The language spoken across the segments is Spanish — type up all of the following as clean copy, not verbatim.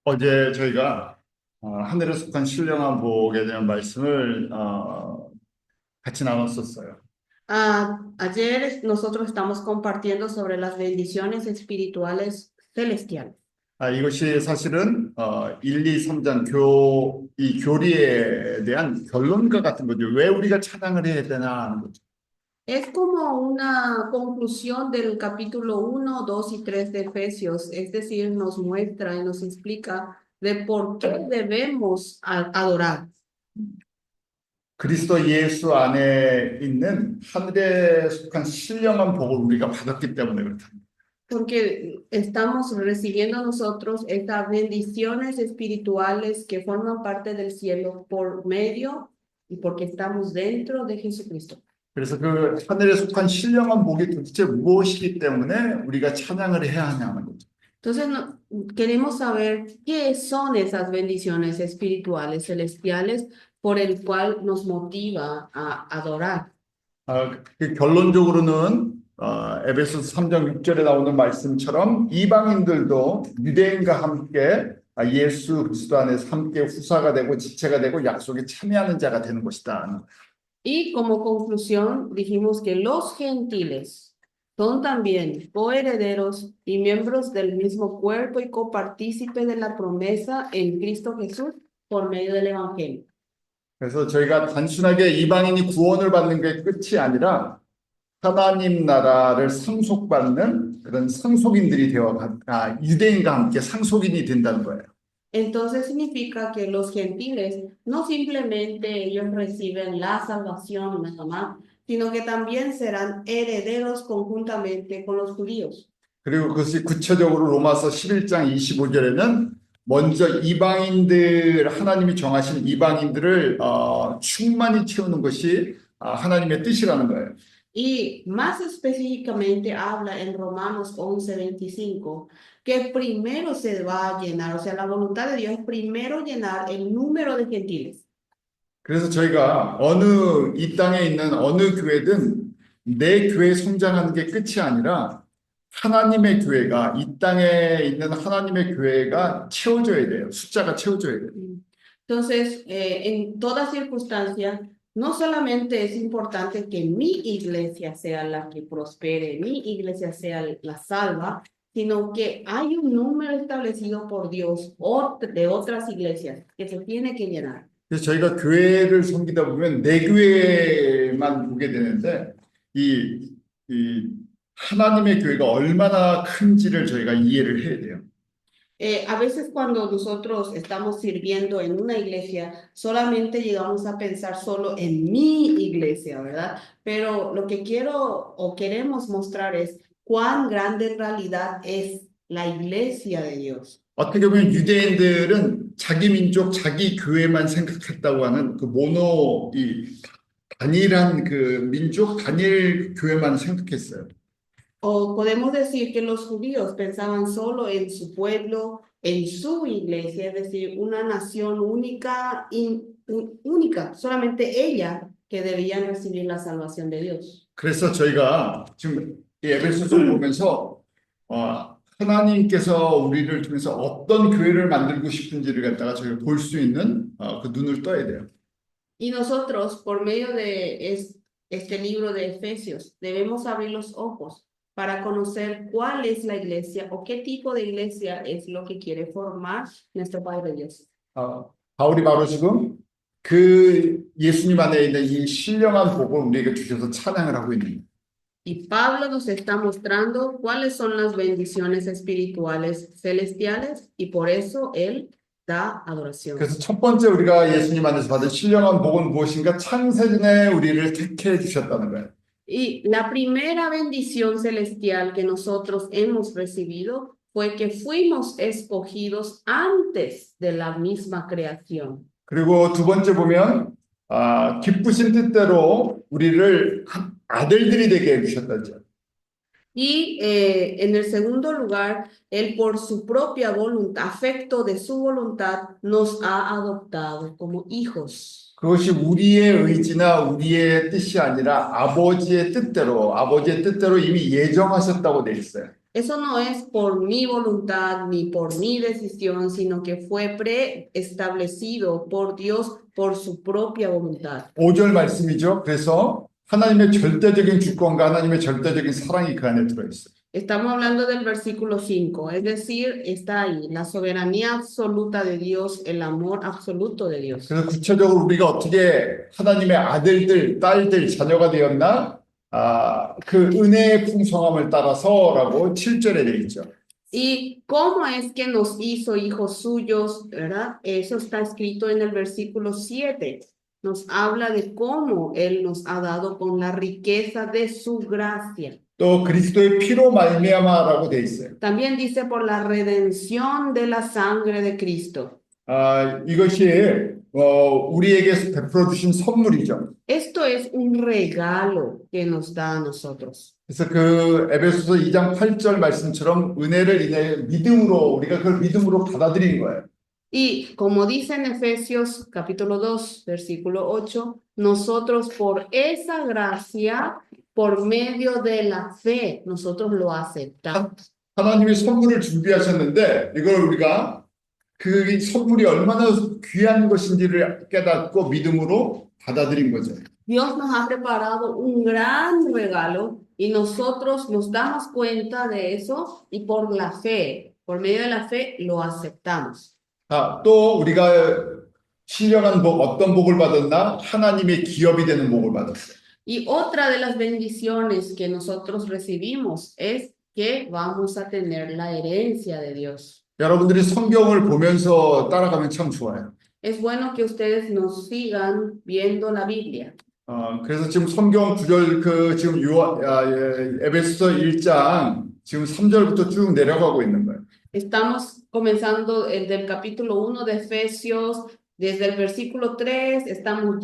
어제 저희가 하늘에 속한 신령한 복에 대한 말씀을 같이 나눴었어요. Ayer nosotros estamos compartiendo sobre las bendiciones espirituales celestiales. 이것이 사실은 1, 2, 3장 이 교리에 대한 결론과 같은 거죠. 왜 우리가 찬양을 해야 되나 하는 거죠. Es como una conclusión del capítulo 1, 2 y 3 de Efesios, es decir, nos muestra y nos explica de por qué debemos adorar. 그리스도 예수 안에 있는 하늘에 속한 신령한 복을 우리가 받았기 때문에 그렇다. Porque estamos recibiendo nosotros estas bendiciones espirituales que forman parte del cielo por medio y porque estamos dentro de Jesucristo. 그래서 그 하늘에 속한 신령한 복이 도대체 무엇이기 때문에 우리가 찬양을 해야 하냐는 거죠. Entonces, queremos saber qué son esas bendiciones espirituales celestiales por el cual nos motiva a adorar. 결론적으로는 에베소서 3장 6절에 나오는 말씀처럼 이방인들도 유대인과 함께 예수 그리스도 안에서 함께 후사가 되고 지체가 되고 약속에 참여하는 자가 되는 것이다. Y como conclusión, dijimos que los gentiles son también coherederos y miembros del mismo cuerpo y copartícipes de la promesa en Cristo Jesús por medio del Evangelio. 그래서 저희가 단순하게 이방인이 구원을 받는 게 끝이 아니라 하나님 나라를 상속받는 그런 상속인들이 유대인과 함께 상속인이 된다는 거예요. Entonces significa que los gentiles no simplemente ellos reciben la salvación nada más, sino que también serán herederos conjuntamente con los judíos. 그리고 그것이 구체적으로 로마서 11장 25절에는 먼저 하나님이 정하신 이방인들을 충만히 채우는 것이 하나님의 뜻이라는 거예요. Y más específicamente habla en Romanos 11:25 que primero se va a llenar, o sea, la voluntad de Dios es primero llenar el número de gentiles. 그래서 저희가 이 땅에 있는 어느 교회든 내 교회 성장하는 게 끝이 아니라 하나님의 교회가 이 땅에 있는 하나님의 교회가 채워져야 돼요. 숫자가 채워져야 돼요. Entonces, en toda circunstancia, no solamente es importante que mi iglesia sea la que prospere, mi iglesia sea la salva, sino que hay un número establecido por Dios de otras iglesias que se tiene que llenar. 그래서 저희가 교회를 섬기다 보면 내 교회만 보게 되는데 이 하나님의 교회가 얼마나 큰지를 저희가 이해를 해야 돼요. A veces cuando nosotros estamos sirviendo en una iglesia, solamente llegamos a pensar solo en mi iglesia, ¿verdad? Pero lo que quiero o queremos mostrar es cuán grande en realidad es la iglesia de Dios. 어떻게 보면 유대인들은 자기 민족, 자기 교회만 생각했다고 하는 단일한 민족, 단일 교회만 생각했어요. O podemos decir que los judíos pensaban solo en su pueblo, en su iglesia, es decir, una nación única, única, solamente ella que debían recibir la salvación de Dios. 그래서 저희가 지금 이 에베소서를 보면서 하나님께서 우리를 통해서 어떤 교회를 만들고 싶은지를 갖다가 저희가 볼 수 있는 그 눈을 떠야 돼요. Y nosotros, por medio de este libro de Efesios, debemos abrir los ojos para conocer cuál es la iglesia o qué tipo de iglesia es lo que quiere formar nuestro Padre Dios. 바울이 바로 지금 그 예수님 안에 있는 이 신령한 복을 우리에게 주셔서 찬양을 하고 있는 거예요. Y Pablo nos está mostrando cuáles son las bendiciones espirituales celestiales y por eso él da adoración. 그래서 첫 번째 우리가 예수님 안에서 받은 신령한 복은 무엇인가? 창세전에 우리를 택해 주셨다는 거예요. Y la primera bendición celestial que nosotros hemos recibido fue que fuimos escogidos antes de la misma creación. 그리고 두 번째 보면 기쁘신 뜻대로 우리를 아들들이 되게 해주셨다죠. Y en el segundo lugar, él por su propia voluntad, afecto de su voluntad, nos ha adoptado como hijos. 그것이 우리의 의지나 우리의 뜻이 아니라 아버지의 뜻대로 이미 예정하셨다고 돼 있어요. Eso no es por mi voluntad ni por mi decisión, sino que fue preestablecido por Dios por su propia voluntad. 5절 말씀이죠. 그래서 하나님의 절대적인 주권과 하나님의 절대적인 사랑이 그 안에 들어있어요. Estamos hablando del versículo 5, es decir, está ahí la soberanía absoluta de Dios, el amor absoluto de Dios. 그래서 구체적으로 우리가 어떻게 하나님의 아들들, 딸들, 자녀가 되었나? 그 은혜의 풍성함을 따라서라고 7절에 되어 있죠. ¿Y cómo es que nos hizo hijos suyos, verdad? Eso está escrito en el versículo 7. Nos habla de cómo Él nos ha dado con la riqueza de su gracia. 또 그리스도의 피로 말미암아라고 되어 있어요. También dice por la redención de la sangre de Cristo. 이것이 우리에게 베풀어 주신 선물이죠. Esto es un regalo que nos da a nosotros. 그래서 그 에베소서 2장 8절 말씀처럼 은혜를 인해 믿음으로 우리가 그걸 믿음으로 받아들이는 거예요. Y como dice en Efesios capítulo 2, versículo 8, nosotros por esa gracia, por medio de la fe, nosotros lo aceptamos. 하나님이 선물을 준비하셨는데 이걸 우리가 그 선물이 얼마나 귀한 것인지를 깨닫고 믿음으로 받아들인 거죠. Dios nos ha preparado un gran regalo y nosotros nos damos cuenta de eso y por la fe, por medio de la fe, lo aceptamos. 또 우리가 신령한 복, 어떤 복을 받았나? 하나님의 기업이 되는 복을 받았어요. Y otra de las bendiciones que nosotros recibimos es que vamos a tener la herencia de Dios. 여러분들이 성경을 보면서 따라가면 참 좋아요. Es bueno que ustedes nos sigan viendo la Biblia. 그래서 지금 성경 구절 지금 에베소서 1장 지금 3절부터 쭉 내려가고 있는 거예요. Estamos comenzando del capítulo 1 de Efesios, desde el versículo 3, estamos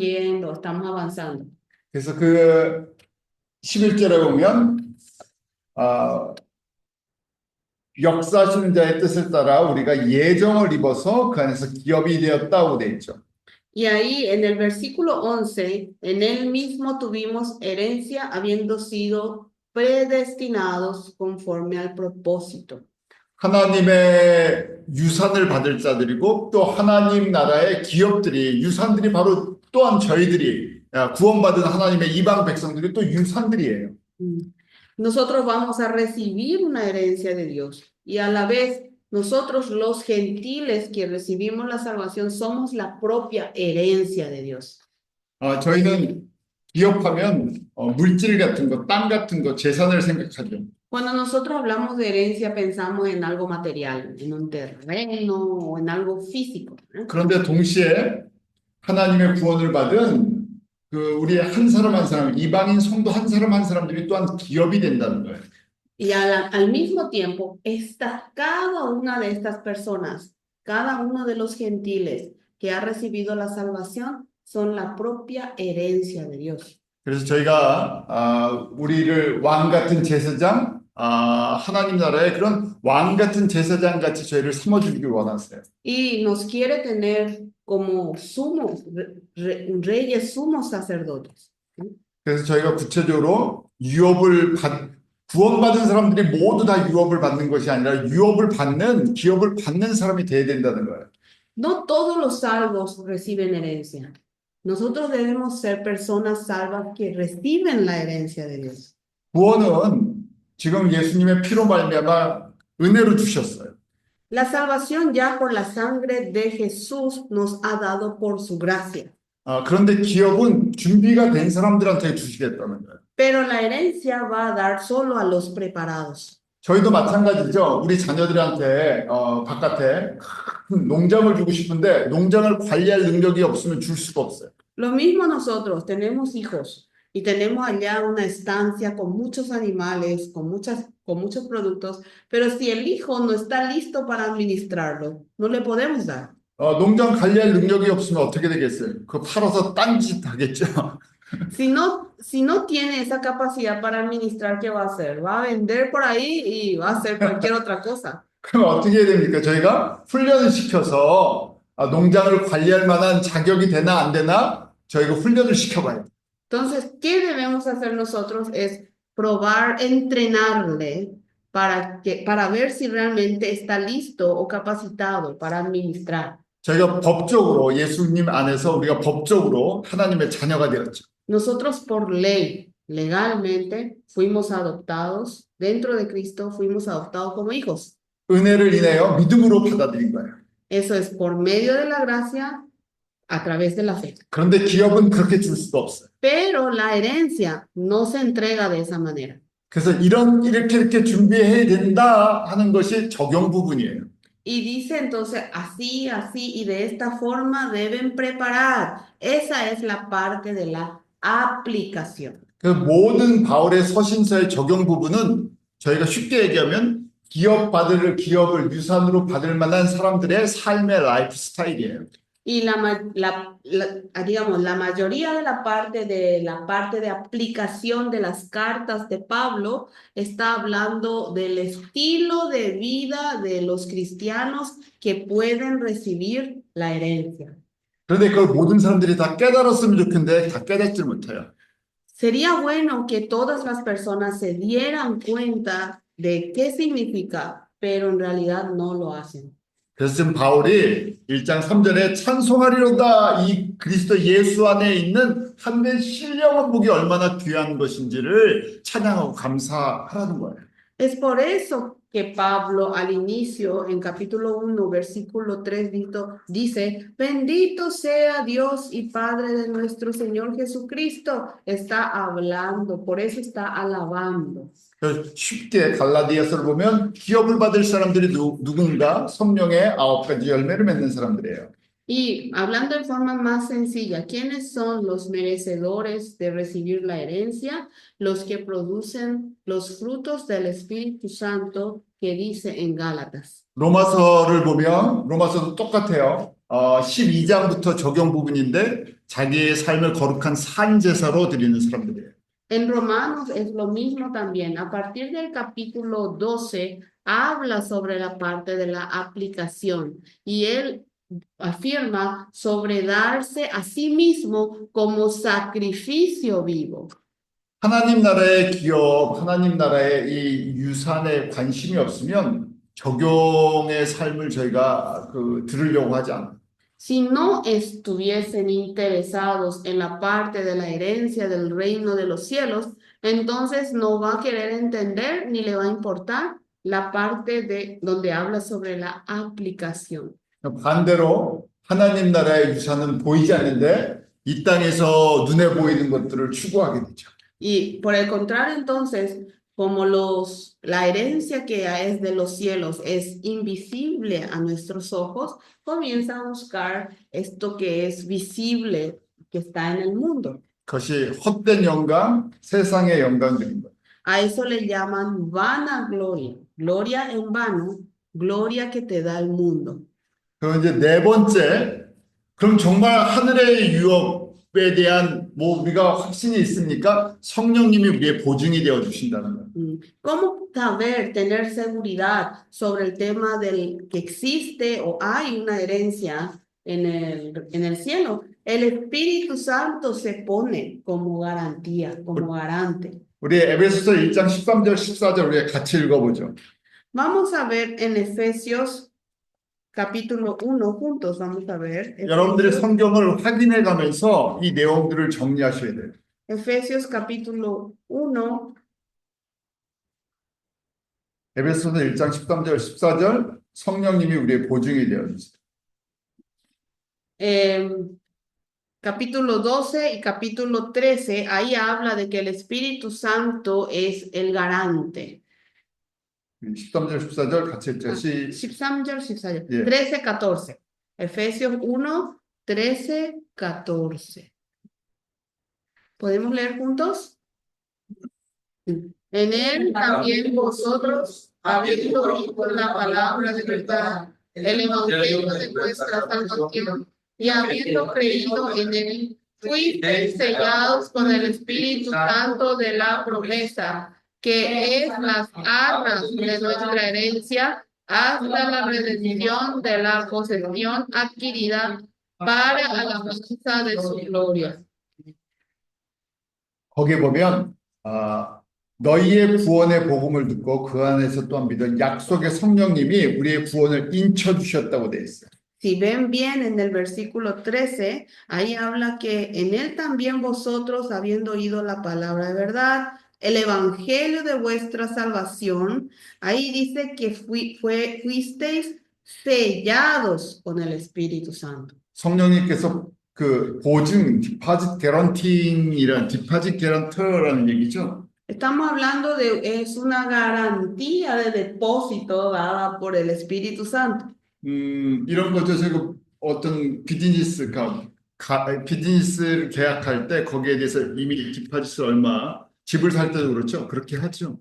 avanzando. 그래서 그 11절에 보면 역사하시는 자의 뜻을 따라 우리가 예정을 입어서 그 안에서 기업이 되었다고 돼 있죠. Y ahí en el versículo 11, en él mismo tuvimos herencia habiendo sido predestinados conforme al propósito. 하나님의 유산을 받을 자들이고 또 하나님 나라의 기업들이 유산들이 바로 또한 저희들이 구원받은 하나님의 이방 백성들이 또 유산들이에요. Nosotros vamos a recibir una herencia de Dios y a la vez nosotros los gentiles que recibimos la salvación somos la propia herencia de Dios. 저희는 기업하면 물질 같은 거, 땅 같은 거, 재산을 생각하죠. Cuando nosotros hablamos de herencia pensamos en algo material, en un terreno o en algo físico. 그런데 동시에 하나님의 구원을 받은 그 우리의 한 사람 한 사람, 이방인 성도 한 사람 한 사람들이 또한 기업이 된다는 거예요. Y al mismo tiempo, cada una de estas personas, cada uno de los gentiles que ha recibido la salvación, son la propia herencia de Dios. 그래서 저희가 우리를 왕 같은 제사장, 하나님 나라의 그런 왕 같은 제사장 같이 저희를 삼아주길 원하세요. Y nos quiere tener como reyes, sumos sacerdotes. 그래서 저희가 구체적으로 구원받은 사람들이 모두 다 유업을 받는 것이 아니라 기업을 받는 사람이 돼야 된다는 거예요. No todos los salvos reciben herencia. Nosotros debemos ser personas salvas que reciben la herencia de Dios. 구원은 지금 예수님의 피로 말미암아 은혜로 주셨어요. La salvación ya por la sangre de Jesús nos ha dado por su gracia. 그런데 기업은 준비가 된 사람들한테 주시겠다는 거예요. Pero la herencia va a dar solo a los preparados. 저희도 마찬가지죠. 우리 자녀들한테 바깥에 큰 농장을 주고 싶은데 농장을 관리할 능력이 없으면 줄 수가 없어요. Lo mismo nosotros, tenemos hijos y tenemos allá una estancia con muchos animales, con muchos productos, pero si el hijo no está listo para administrarlo, no le podemos dar. 농장 관리할 능력이 없으면 어떻게 되겠어요? 그거 팔아서 딴짓 하겠죠. Si no tiene esa capacidad para administrar, ¿qué va a hacer? Va a vender por ahí y va a hacer cualquier otra cosa. 그럼 어떻게 해야 됩니까? 저희가 훈련을 시켜서 농장을 관리할 만한 자격이 되나 안 되나 저희가 훈련을 시켜봐요. Entonces, ¿qué debemos hacer nosotros? Es probar, entrenarle para ver si realmente está listo o capacitado para administrar. 저희가 법적으로 예수님 안에서 우리가 법적으로 하나님의 자녀가 되었죠. Nosotros por ley, legalmente, fuimos adoptados, dentro de Cristo fuimos adoptados como hijos. 은혜를 인하여 믿음으로 받아들인 거예요. Eso es por medio de la gracia a través de la fe. 그런데 기업은 그렇게 줄 수도 없어요. Pero la herencia no se entrega de esa manera. 그래서 이렇게 준비해야 된다 하는 것이 적용 부분이에요. Y dice entonces así, así y de esta forma deben preparar. Esa es la parte de la aplicación. 그 모든 바울의 서신서의 적용 부분은 저희가 쉽게 얘기하면 기업을 유산으로 받을 만한 사람들의 삶의 라이프 스타일이에요. Y digamos, la mayoría de la parte de aplicación de las cartas de Pablo está hablando del estilo de vida de los cristianos que pueden recibir la herencia. 그런데 그걸 모든 사람들이 다 깨달았으면 좋겠는데 다 깨닫지 못해요. Sería bueno que todas las personas se dieran cuenta de qué significa, pero en realidad no lo hacen. 그래서 지금 바울이 1장 3절에 찬송하리로다 이 그리스도 예수 안에 있는 참된 신령한 복이 얼마나 귀한 것인지를 찬양하고 감사하라는 거예요. Es por eso que Pablo al inicio, en capítulo 1, versículo 3, dice, bendito sea Dios y Padre de nuestro Señor Jesucristo. Está hablando, por eso está alabando. 쉽게 갈라디아서를 보면 기업을 받을 사람들이 누군가 성령의 9가지 열매를 맺는 사람들이에요. Y hablando en forma más sencilla, ¿quiénes son los merecedores de recibir la herencia? Los que producen los frutos del Espíritu Santo que dice en Gálatas. 로마서를 보면 로마서도 똑같아요. 12장부터 적용 부분인데 자기의 삶을 거룩한 산제사로 드리는 사람들이에요. En Romanos es lo mismo también. A partir del capítulo 12 habla sobre la parte de la aplicación y él afirma sobre darse a sí mismo como sacrificio vivo. 하나님 나라의 기업, 하나님 나라의 이 유산에 관심이 없으면 적용의 삶을 저희가 들으려고 하지 않아요. Si no estuviesen interesados en la parte de la herencia del reino de los cielos, entonces no va a querer entender ni le va a importar la parte de donde habla sobre la aplicación. 반대로 하나님 나라의 유산은 보이지 않는데 이 땅에서 눈에 보이는 것들을 추구하게 되죠. Y por el contrario, entonces, como la herencia que es de los cielos es invisible a nuestros ojos, comienza a buscar esto que es visible, que está en el mundo. 그것이 헛된 영광, 세상의 영광들인 거예요. A eso le llaman vanagloria, gloria en vano, gloria que te da el mundo. 그럼 이제 네 번째, 그럼 정말 하늘의 유업에 대한 우리가 확신이 있습니까? 성령님이 우리의 보증이 되어 주신다는 거예요. ¿Cómo saber, tener seguridad sobre el tema del que existe o hay una herencia en el cielo? El Espíritu Santo se pone como garantía, como garante. 우리 에베소서 1장 13절, 14절 우리가 같이 읽어보죠. Vamos a ver en Efesios capítulo 1 juntos, vamos a ver. 여러분들의 성경을 확인해 가면서 이 내용들을 정리하셔야 돼요. Efesios capítulo 1. 에베소서 1장 13절, 14절 성령님이 우리의 보증이 되어 주세요. Capítulo 12 y capítulo 13, ahí habla de que el Espíritu Santo es el garante. 13절, 14절 같이 읽죠. 13절, 14절. 예. 13, 14. Efesios 1, 13, 14. ¿Podemos leer juntos? En él también vosotros, habiendo oído la palabra de verdad, el evangelio de vuestra salvación, y habiendo creído en él, fuisteis sellados con el Espíritu Santo de la promesa, que es las arras de nuestra herencia hasta la redención de la posesión adquirida para alabanza de su gloria. 거기에 보면 너희의 구원의 복음을 듣고 그 안에서 또한 믿어 약속의 성령님이 우리의 구원을 인쳐 주셨다고 돼 있어요. Si ven bien en el versículo 13, ahí habla que en él también vosotros, habiendo oído la palabra de verdad, el evangelio de vuestra salvación, ahí dice que fuisteis sellados con el Espíritu Santo. 성령님께서 그 보증, 디파짓 개런팅이란 디파짓 개런터라는 얘기죠. Estamos hablando de, es una garantía de depósito dada por el Espíritu Santo. 이런 거죠. 제가 어떤 비즈니스를 계약할 때 거기에 대해서 이미 디파짓을 얼마, 집을 살 때도 그렇죠. 그렇게 하죠.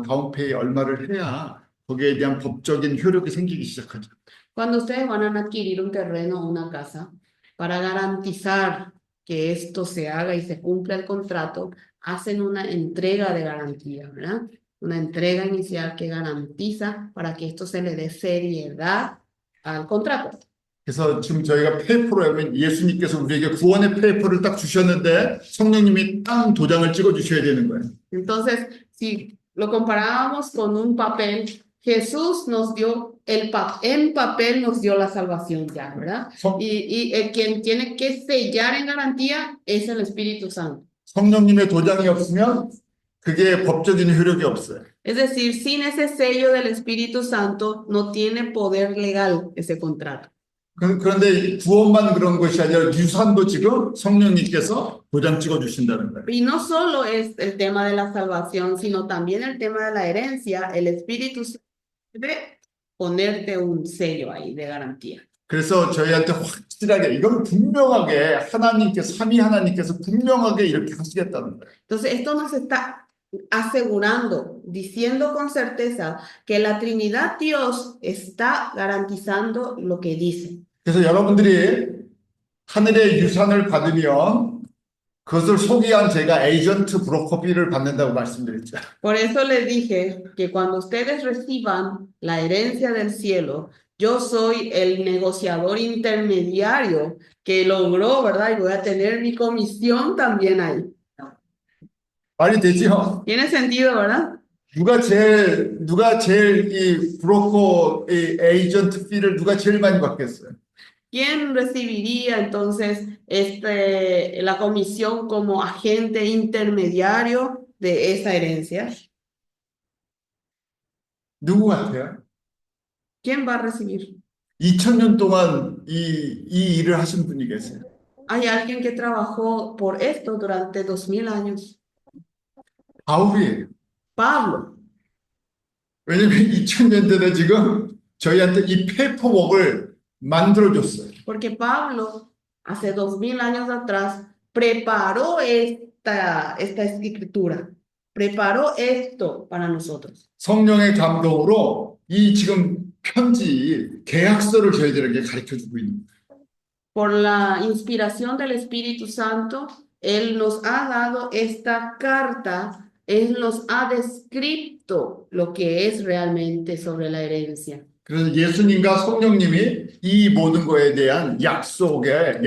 다운페이 얼마를 해야 거기에 대한 법적인 효력이 생기기 시작하죠. Cuando ustedes van a adquirir un terreno o una casa, para garantizar que esto se haga y se cumpla el contrato, hacen una entrega de garantía, ¿verdad? Una entrega inicial que garantiza para que esto se le dé seriedad al contrato. 그래서 지금 저희가 페이퍼로 하면 예수님께서 우리에게 구원의 페이퍼를 딱 주셨는데 성령님이 딱 도장을 찍어 주셔야 되는 거예요. Entonces, si lo comparábamos con un papel, Jesús nos dio en papel nos dio la salvación ya, ¿verdad? 성, Quien tiene que sellar en garantía es el Espíritu Santo. 성령님의 도장이 없으면 그게 법적인 효력이 없어요. Es decir, sin ese sello del Espíritu Santo no tiene poder legal ese contrato. 그런데 구원만 그런 것이 아니라 유산도 지금 성령님께서 도장 찍어 주신다는 거예요. Y no solo es el tema de la salvación, sino también el tema de la herencia. El Espíritu Santo debe ponerte un sello ahí de garantía. 그래서 저희한테 확실하게 이건 분명하게 하나님께서 삼위 하나님께서 분명하게 이렇게 하시겠다는 거예요. Entonces, esto nos está asegurando, diciendo con certeza que la Trinidad Dios está garantizando lo que dice. 그래서 여러분들이 하늘의 유산을 받으면 그것을 소개한 제가 에이전트 브로커비를 받는다고 말씀드렸죠. Por eso les dije que cuando ustedes reciban la herencia del cielo, yo soy el negociador intermediario que logró, ¿verdad? Y voy a tener mi comisión también ahí. 말이 되죠? Tiene sentido, ¿verdad? 누가 제일 이 브로커 이 에이전트 피를 누가 제일 많이 받겠어요? ¿Quién recibiría entonces la comisión como agente intermediario de esa herencia? 누구 같아요? ¿Quién va a recibir? 2000년 동안 이 일을 하신 분이 계세요. Hay alguien que trabajó por esto durante 2000 años. 바울이에요. Pablo. 왜냐면 2000년 전에 지금 저희한테 이 페이퍼웍을 만들어줬어요. Porque Pablo, hace 2000 años atrás, preparó esta escritura, preparó esto para nosotros. 성령의 감동으로 이 지금 편지, 계약서를 저희들에게 가르쳐주고 있는 거예요. Por la inspiración del Espíritu Santo, Él nos ha dado esta carta, Él nos ha descrito lo que es realmente sobre la herencia. 그래서 예수님과 성령님이 이 모든 거에 대한 약속을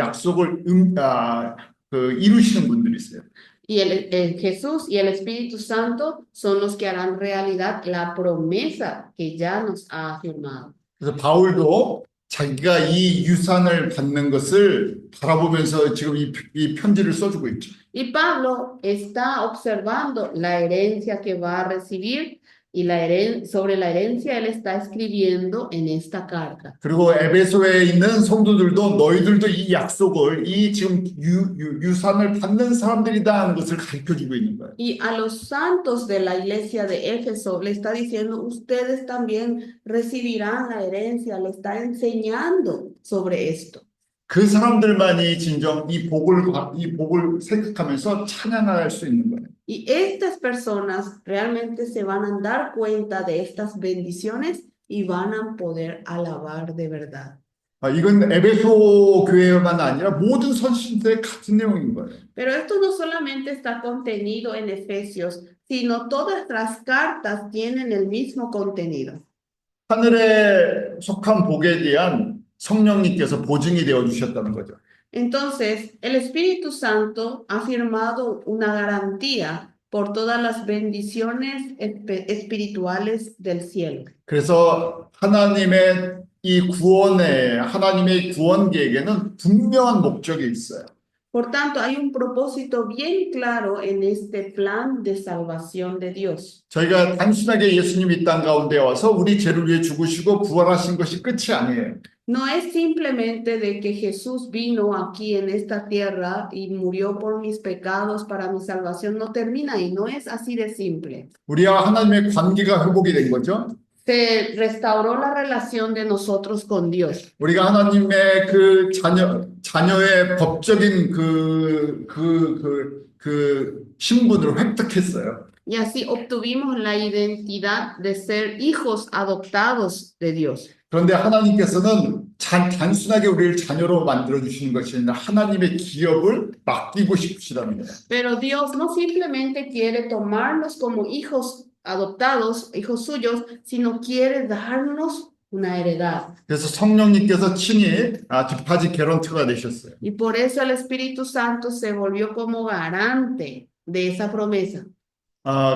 이루시는 분들이세요. Y el Jesús y el Espíritu Santo son los que harán realidad la promesa que ya nos ha afirmado. 그래서 바울도 자기가 이 유산을 받는 것을 바라보면서 지금 이 편지를 써주고 있죠. Y Pablo está observando la herencia que va a recibir y sobre la herencia él está escribiendo en esta carta. 그리고 에베소에 있는 성도들도 너희들도 이 약속을 이 지금 유산을 받는 사람들이다 하는 것을 가르쳐주고 있는 거예요. Y a los santos de la iglesia de Éfeso le está diciendo, ustedes también recibirán la herencia, le está enseñando sobre esto. 그 사람들만이 진정 이 복을 생각하면서 찬양할 수 있는 거예요. Y estas personas realmente se van a dar cuenta de estas bendiciones y van a poder alabar de verdad. 이건 에베소 교회만 아니라 모든 선신들의 같은 내용인 거예요. Pero esto no solamente está contenido en Efesios, sino todas las cartas tienen el mismo contenido. 하늘에 속한 복에 대한 성령님께서 보증이 되어 주셨다는 거죠. Entonces, el Espíritu Santo ha firmado una garantía por todas las bendiciones espirituales del cielo. 그래서 하나님의 구원 계획에는 분명한 목적이 있어요. Por tanto, hay un propósito bien claro en este plan de salvación de Dios. 저희가 단순하게 예수님이 이 땅 가운데 와서 우리 죄를 위해 죽으시고 부활하신 것이 끝이 아니에요. No es simplemente de que Jesús vino aquí en esta tierra y murió por mis pecados para mi salvación. No termina ahí, no es así de simple. 우리와 하나님의 관계가 회복이 된 거죠. Se restauró la relación de nosotros con Dios. 우리가 하나님의 그 자녀의 법적인 신분을 획득했어요. Y así obtuvimos la identidad de ser hijos adoptados de Dios. 그런데 하나님께서는 단순하게 우리를 자녀로 만들어 주시는 것이 아니라 하나님의 기업을 맡기고 싶으시답니다. Pero Dios no simplemente quiere tomarnos como hijos adoptados, hijos suyos, sino quiere darnos una heredad. 그래서 성령님께서 친히 뒷바지 개런트가 되셨어요. Y por eso el Espíritu Santo se volvió como garante de esa promesa.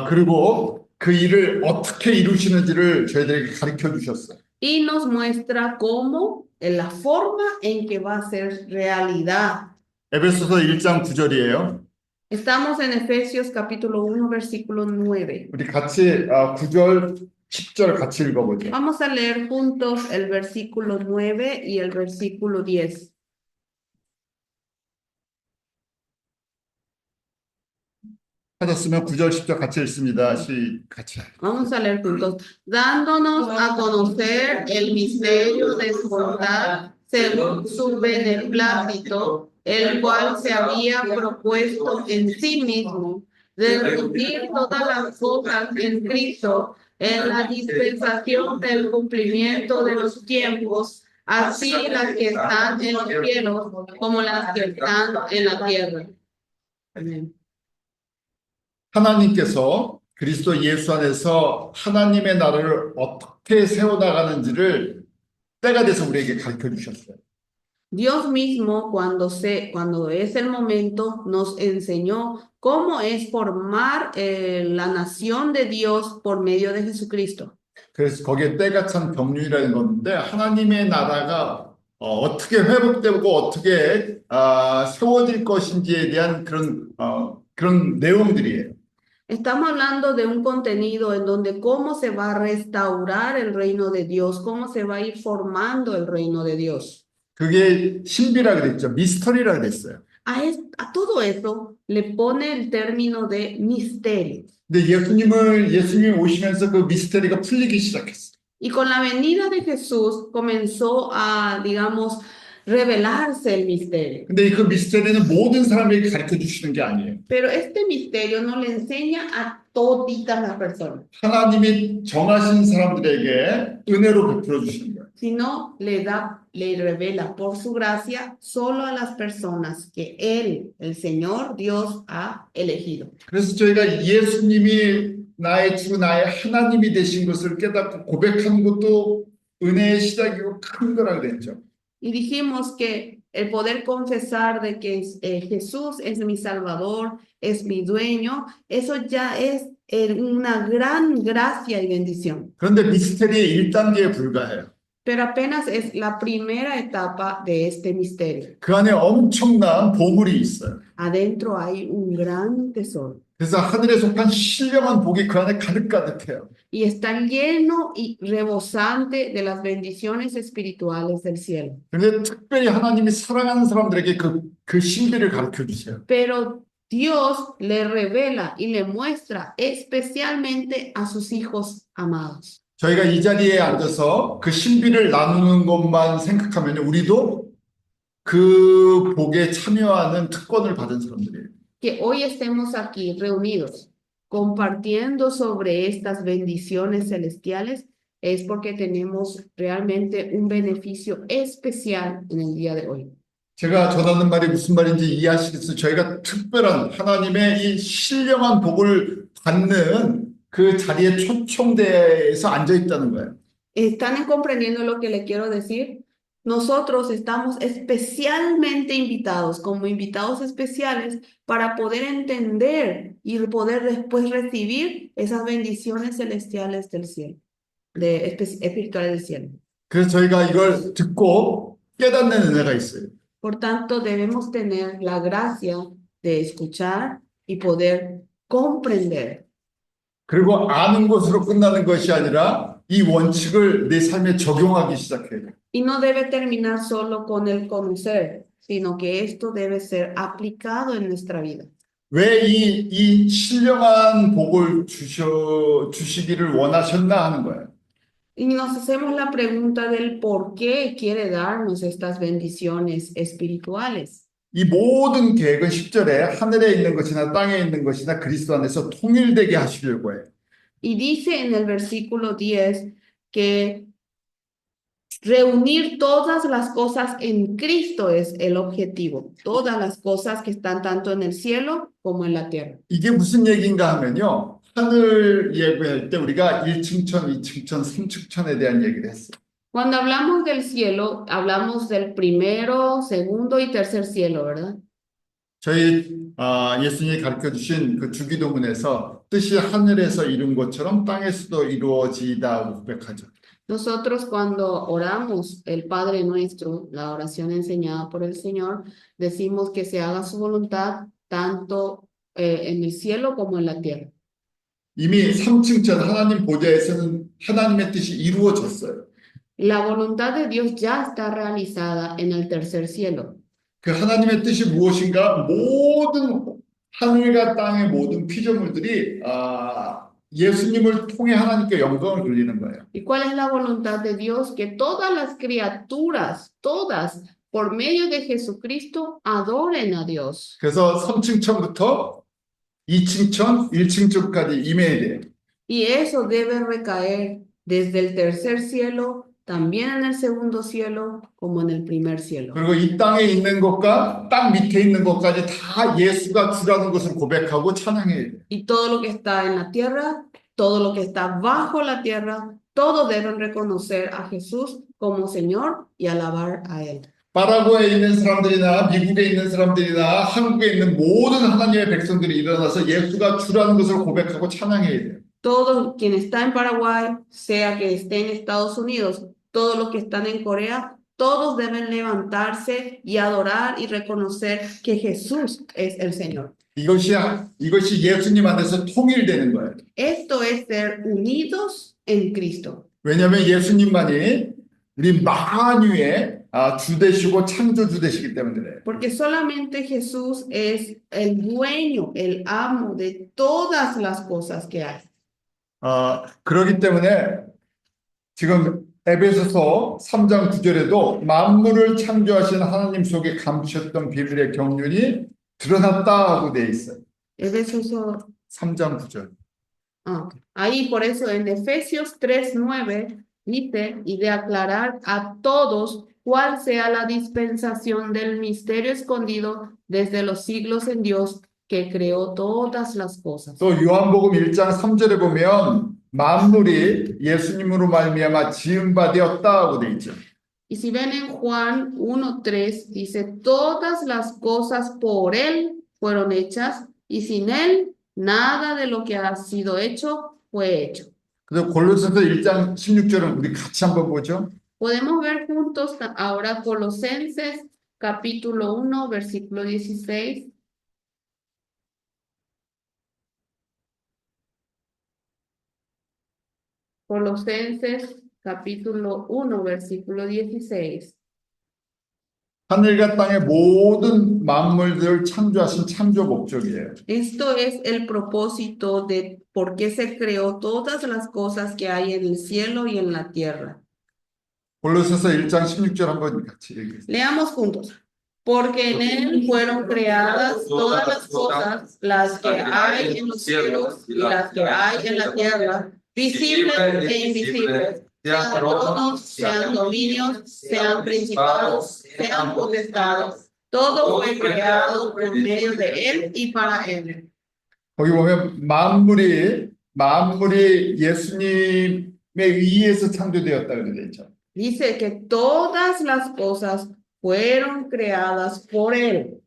그리고 그 일을 어떻게 이루시는지를 저희들에게 가르쳐 주셨어요. Y nos muestra cómo, en la forma en que va a ser realidad. 에베소서 1장 9절이에요. Estamos en Efesios capítulo 1, versículo 9. 우리 같이 9절, 10절 같이 읽어보죠. Vamos a leer juntos el versículo 9 y el versículo 10. 하셨으면 9절, 10절 같이 읽습니다. 같이. Vamos a leer juntos. Dándonos a conocer el misterio de su voluntad según su beneplácito, el cual se había propuesto en sí mismo, de reunir todas las cosas en Cristo, en la dispensación del cumplimiento de los tiempos, así las que están en los cielos como las que están en la tierra. Amén. 하나님께서 그리스도 예수 안에서 하나님의 나라를 어떻게 세워나가는지를 때가 돼서 우리에게 가르쳐 주셨어요. Dios mismo, cuando es el momento, nos enseñó cómo es formar la nación de Dios por medio de Jesucristo. 그래서 거기에 때가 참 경륜이라는 건데 하나님의 나라가 어떻게 회복되고 어떻게 세워질 것인지에 대한 그런 내용들이에요. Estamos hablando de un contenido en donde cómo se va a restaurar el reino de Dios, cómo se va a ir formando el reino de Dios. 그게 신비라 그랬죠. 미스터리라 그랬어요. A todo eso le pone el término de misterio. 근데 예수님이 오시면서 그 미스터리가 풀리기 시작했어요. Y con la venida de Jesús comenzó a, digamos, revelarse el misterio. 근데 그 미스터리는 모든 사람에게 가르쳐 주시는 게 아니에요. Pero este misterio no le enseña a toditas las personas, 하나님이 정하신 사람들에게 은혜로 베풀어 주시는 거예요. sino le revela por su gracia solo a las personas que Él, el Señor Dios, ha elegido. 그래서 저희가 예수님이 나의 주, 나의 하나님이 되신 것을 깨닫고 고백하는 것도 은혜의 시작이고 큰 거라 그랬죠. Y dijimos que el poder confesar de que Jesús es mi Salvador, es mi dueño, eso ya es una gran gracia y bendición. 그런데 미스터리의 1단계에 불과해요. Pero apenas es la primera etapa de este misterio. 그 안에 엄청난 보물이 있어요. Adentro hay un gran tesoro. 그래서 하늘에 속한 신령한 복이 그 안에 가득가득해요. Y está lleno y rebosante de las bendiciones espirituales del cielo. 그런데 특별히 하나님이 사랑하는 사람들에게 그 신비를 가르쳐 주세요. Pero Dios le revela y le muestra especialmente a sus hijos amados. 저희가 이 자리에 앉아서 그 신비를 나누는 것만 생각하면 우리도 그 복에 참여하는 특권을 받은 사람들이에요. Que hoy estemos aquí reunidos compartiendo sobre estas bendiciones celestiales es porque tenemos realmente un beneficio especial en el día de hoy. 제가 전하는 말이 무슨 말인지 이해하시겠어요? 저희가 특별한 하나님의 이 신령한 복을 받는 그 자리에 초청돼서 앉아 있다는 거예요. ¿Están comprendiendo lo que le quiero decir? nosotros estamos especialmente invitados, como invitados especiales, para poder entender y poder después recibir esas bendiciones celestiales del cielo, espirituales del cielo. 그래서 저희가 이걸 듣고 깨닫는 은혜가 있어요. Por tanto, debemos tener la gracia de escuchar y poder comprender. 그리고 아는 것으로 끝나는 것이 아니라 이 원칙을 내 삶에 적용하기 시작해요. Y no debe terminar solo con el conocer, sino que esto debe ser aplicado en nuestra vida. 왜 이 신령한 복을 주시기를 원하셨나 하는 거예요. Y nos hacemos la pregunta del por qué quiere darnos estas bendiciones espirituales. 이 모든 계획은 10절에 하늘에 있는 것이나 땅에 있는 것이나 그리스도 안에서 통일되게 하시려고 해요. Y dice en el versículo 10 que reunir todas las cosas en Cristo es el objetivo. Todas las cosas que están tanto en el cielo como en la tierra. 이게 무슨 얘기인가 하면요. 하늘 예배할 때 우리가 1층천, 2층천, 3층천에 대한 얘기를 했어요. Cuando hablamos del cielo, hablamos del primero, segundo y tercer cielo, ¿verdad? 저희 예수님이 가르쳐 주신 그 주기도문에서 뜻이 하늘에서 이룬 것처럼 땅에서도 이루어지다 고백하죠. Nosotros cuando oramos el Padre Nuestro, la oración enseñada por el Señor, decimos que se haga su voluntad tanto en el cielo como en la tierra. 이미 3층천 하나님 보좌에서는 하나님의 뜻이 이루어졌어요. La voluntad de Dios ya está realizada en el tercer cielo. 그 하나님의 뜻이 무엇인가? 모든 하늘과 땅의 모든 피조물들이 예수님을 통해 하나님께 영광을 돌리는 거예요. ¿Y cuál es la voluntad de Dios? Que todas las criaturas, todas, por medio de Jesucristo, adoren a Dios. 그래서 3층천부터 2층천, 1층천까지 임해야 돼요. Y eso debe recaer desde el tercer cielo, también en el segundo cielo, como en el primer cielo. 그리고 이 땅에 있는 것과 땅 밑에 있는 것까지 다 예수가 주라는 것을 고백하고 찬양해야 돼요. Y todo lo que está en la tierra, todo lo que está bajo la tierra, todos deben reconocer a Jesús como Señor y alabar a Él. 파라과이에 있는 사람들이나 미국에 있는 사람들이나 한국에 있는 모든 하나님의 백성들이 일어나서 예수가 주라는 것을 고백하고 찬양해야 돼요. Todo quien está en Paraguay, sea que esté en Estados Unidos, todos los que están en Corea, todos deben levantarse y adorar y reconocer que Jesús es el Señor. 이것이 예수님 안에서 통일되는 거예요. Esto es ser unidos en Cristo. 왜냐하면 예수님만이 우리 만유의 주 되시고 창조주 되시기 때문에 그래요. Porque solamente Jesús es el dueño, el amo de todas las cosas que hay. 그렇기 때문에 지금 에베소서 3장 9절에도 만물을 창조하신 하나님 속에 감추셨던 비밀의 경륜이 드러났다 하고 돼 있어요. Efesios 3장 9절. ahí por eso en Efesios 3:9 dice, y de aclarar a todos cuál sea la dispensación del misterio escondido desde los siglos en Dios que creó todas las cosas. 또 요한복음 1장 3절에 보면 만물이 예수님으로 말미암아 지은 바 되었다 하고 돼 있죠. Y si ven en Juan 1:3 dice, todas las cosas por él fueron hechas y sin él nada de lo que ha sido hecho fue hecho. 그래서 골로새서 1장 16절은 우리 같이 한번 보죠. Podemos ver juntos ahora Colosenses capítulo 1 versículo 16. Colosenses capítulo 1 versículo 16. 하늘과 땅의 모든 만물들을 창조하신 창조 목적이에요. Esto es el propósito de por qué se creó todas las cosas que hay en el cielo y en la tierra. 골로새서 1장 16절 한번 같이 읽겠습니다. Leamos juntos. Porque en él fueron creadas todas las cosas, las que hay en los cielos y las que hay en la tierra, visibles e invisibles, sean tronos, sean dominios, sean principados, sean potestados. Todo fue creado por medio de él y para él. 거기 보면 만물이 예수님에 의해서 창조되었다 그렇게 돼 있죠. Dice que todas las cosas fueron creadas por Él.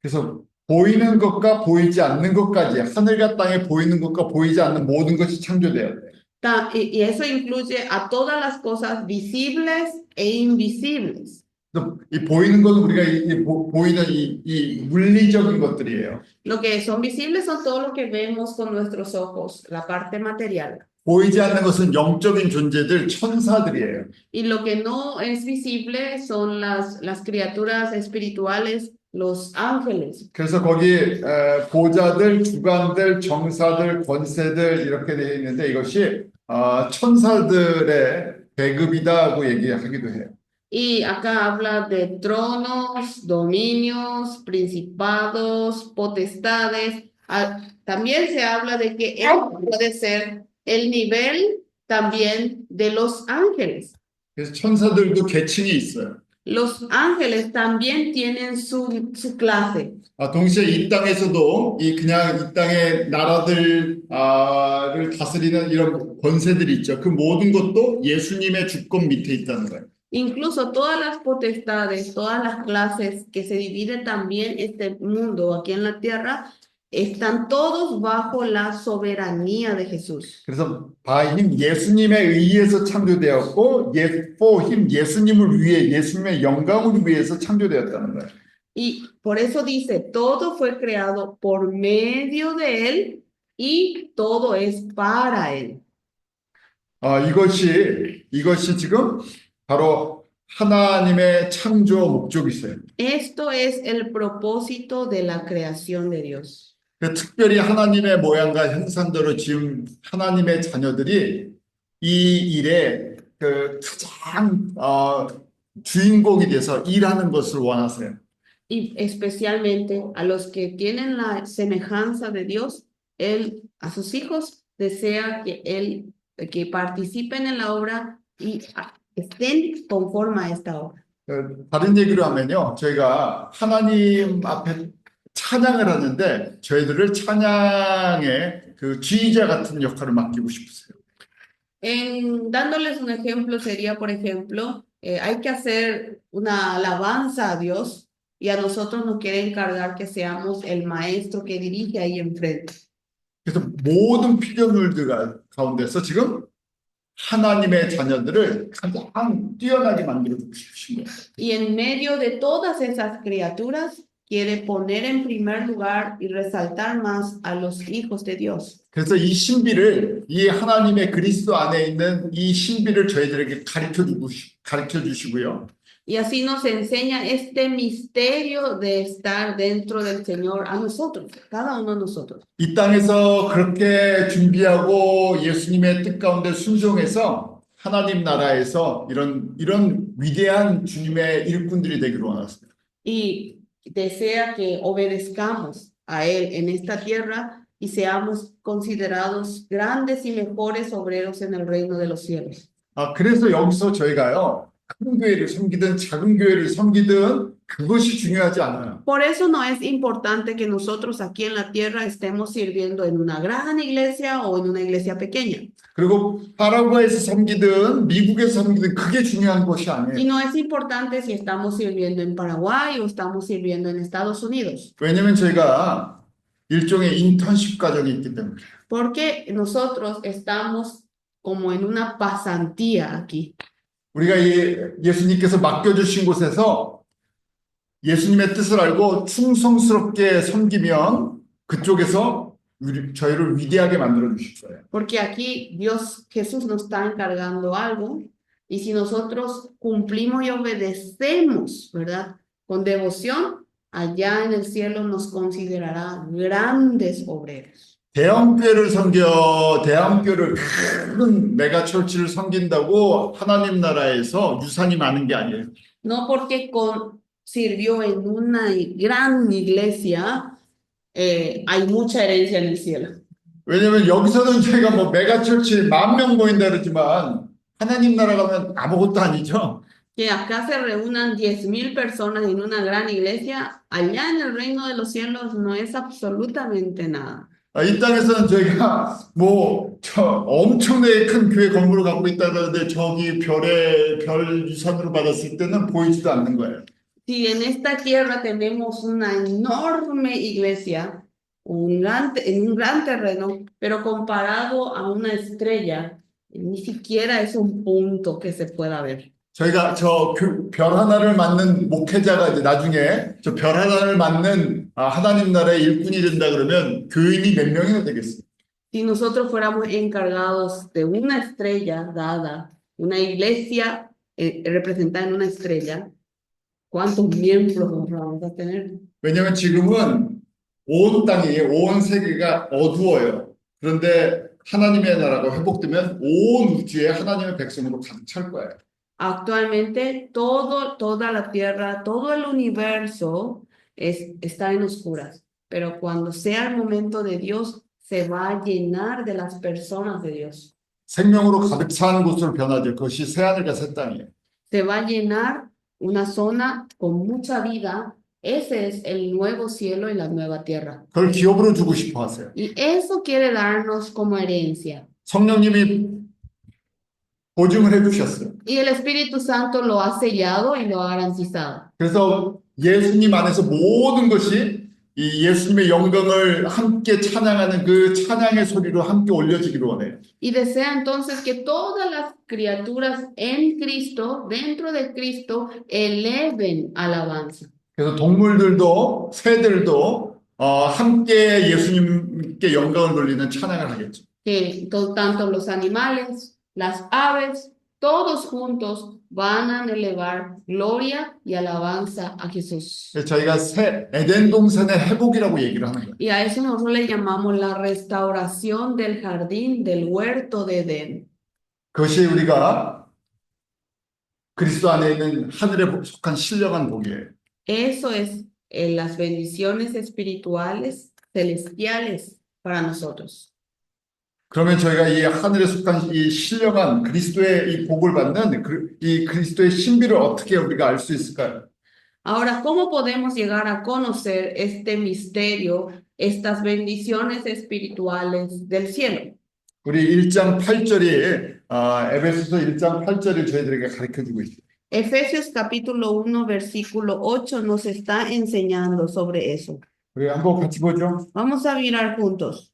그래서 보이는 것과 보이지 않는 것까지 하늘과 땅에 보이는 것과 보이지 않는 모든 것이 창조되어야 돼. Y eso incluye a todas las cosas visibles e invisibles. 그래서 이 보이는 것은 우리가 보이는 이 물리적인 것들이에요. Lo que son visibles son todo lo que vemos con nuestros ojos, la parte material. 보이지 않는 것은 영적인 존재들, 천사들이에요. Y lo que no es visible son las criaturas espirituales, los ángeles. 그래서 거기 보좌들, 주관들, 정사들, 권세들 이렇게 되어 있는데 이것이 천사들의 계급이다고 얘기하기도 해요. Y acá habla de tronos, dominios, principados, potestades. También se habla de que él puede ser el nivel también de los ángeles. 그래서 천사들도 계층이 있어요. Los ángeles también tienen su clase. 동시에 이 땅에서도 그냥 이 땅의 나라들을 다스리는 이런 권세들이 있죠. 그 모든 것도 예수님의 주권 밑에 있다는 거예요. Incluso todas las potestades, todas las clases que se divide también este mundo aquí en la tierra, están todos bajo la soberanía de Jesús. 그래서 by him 예수님에 의해서 창조되었고 for him 예수님을 위해 예수님의 영광을 위해서 창조되었다는 거예요. Y por eso dice, todo fue creado por medio de él y todo es para él. 이것이 지금 바로 하나님의 창조 목적이세요. Esto es el propósito de la creación de Dios. 특별히 하나님의 모양과 형상대로 지은 하나님의 자녀들이 이 일에 가장 주인공이 돼서 일하는 것을 원하세요. Y especialmente a los que tienen la semejanza de Dios, él a sus hijos desea que participen en la obra y estén conforme a esta obra. 다른 얘기로 하면요, 저희가 하나님 앞에 찬양을 하는데 저희들을 찬양의 그 지휘자 같은 역할을 맡기고 싶으세요. Dándoles un ejemplo sería, por ejemplo, hay que hacer una alabanza a Dios y a nosotros nos quiere encargar que seamos el maestro que dirige ahí enfrente. 그래서 모든 피조물들 가운데서 지금 하나님의 자녀들을 가장 뛰어나게 만들어주고 싶으신 거예요. Y en medio de todas esas criaturas, quiere poner en primer lugar y resaltar más a los hijos de Dios. 그래서 이 신비를, 이 하나님의 그리스도 안에 있는 이 신비를 저희들에게 가르쳐 주시고요. Y así nos enseña este misterio de estar dentro del Señor a nosotros, cada uno de nosotros. 이 땅에서 그렇게 준비하고 예수님의 뜻 가운데 순종해서 하나님 나라에서 이런 위대한 주님의 일꾼들이 되기를 원하십니다. Y desea que obedezcamos a Él en esta tierra y seamos considerados grandes y mejores obreros en el reino de los cielos. 그래서 여기서 저희가요, 큰 교회를 섬기든 작은 교회를 섬기든 그것이 중요하지 않아요. Por eso no es importante que nosotros aquí en la tierra estemos sirviendo en una gran iglesia o en una iglesia pequeña. 그리고 파라과이에서 섬기든 미국에서 섬기든 그게 중요한 것이 Y 아니에요. no es importante si estamos sirviendo en Paraguay o estamos sirviendo en Estados Unidos, 왜냐면 저희가 일종의 인턴십 과정이 있기 때문에. porque nosotros estamos como en una pasantía aquí. 우리가 예수님께서 맡겨주신 곳에서 예수님의 뜻을 알고 충성스럽게 섬기면 그쪽에서 저희를 위대하게 만들어 주실 거예요. Porque aquí Jesús nos está encargando algo y si nosotros cumplimos y obedecemos, ¿verdad? Con devoción, allá en el cielo nos considerará grandes obreros. 대형교회를 대형교회를 큰 메가철치를 섬긴다고 하나님 나라에서 유산이 많은 게 아니에요. No porque sirvió en una gran iglesia, hay mucha herencia en el cielo. 왜냐면 여기서는 저희가 뭐 메가철치 10,000명 모인다 그러지만 하나님 나라 가면 아무것도 아니죠. Que acá se reúnan 10,000 personas en una gran iglesia, allá en el reino de los cielos no es absolutamente nada. 이 땅에서는 저희가 저 엄청나게 큰 교회 건물을 갖고 있다 그러는데 저기 별 유산으로 받았을 때는 보이지도 않는 거예요. Si en esta tierra tenemos una enorme iglesia, en un gran terreno, pero comparado a una estrella, ni siquiera es un punto que se pueda ver. 저희가 별 하나를 맡는 목회자가 이제 나중에 저 별 하나를 맡는 하나님 나라의 일꾼이 된다 그러면 교인이 몇 명이나 되겠어요? Si nosotros fuéramos encargados de una estrella dada, una iglesia representada en una estrella, ¿cuántos miembros nos vamos a tener? 왜냐하면 지금은 온 세계가 어두워요. 그런데 하나님의 나라가 회복되면 온 우주에 하나님의 백성으로 가득 찰 거예요. Actualmente toda la tierra, todo el universo está en oscuras, pero cuando sea el momento de Dios, se va a llenar de las personas de Dios. 생명으로 가득 찬 곳으로 변하죠. 그것이 새하늘과 새 땅이에요. Se va a llenar una zona con mucha vida. Ese es el nuevo cielo y la nueva tierra. 그걸 기업으로 주고 싶어 하세요. Y eso quiere darnos como herencia. 성령님이 보증을 해주셨어요. Y el Espíritu Santo lo ha sellado y lo ha garantizado. 그래서 예수님 안에서 모든 것이 이 예수님의 영광을 함께 찬양하는 그 찬양의 소리로 함께 올려지기를 원해요. Y desea entonces que todas las criaturas en Cristo, dentro de Cristo, eleven alabanza. 그래서 동물들도 새들도 함께 예수님께 영광을 돌리는 찬양을 하겠죠. Que tanto los animales, las aves, todos juntos van a elevar gloria y alabanza a Jesús. 그래서 저희가 에덴 동산의 회복이라고 얘기를 하는 거예요. Y a eso nosotros le llamamos la restauración del jardín, del huerto de Edén. 그것이 우리가 그리스도 안에 있는 하늘에 속한 신령한 복이에요. Eso es las bendiciones espirituales, celestiales para nosotros. 그러면 저희가 이 하늘에 속한 이 신령한 그리스도의 이 복을 받는 이 그리스도의 신비를 어떻게 우리가 알 수 있을까요? Ahora, ¿cómo podemos llegar a conocer este misterio, estas bendiciones espirituales del cielo? 우리 1장 8절이 에베소서 1장 8절이 저희들에게 가르쳐주고 있어요. Efesios capítulo 1, versículo 8 nos está enseñando sobre eso. 우리 한번 같이 보죠. Vamos a mirar juntos.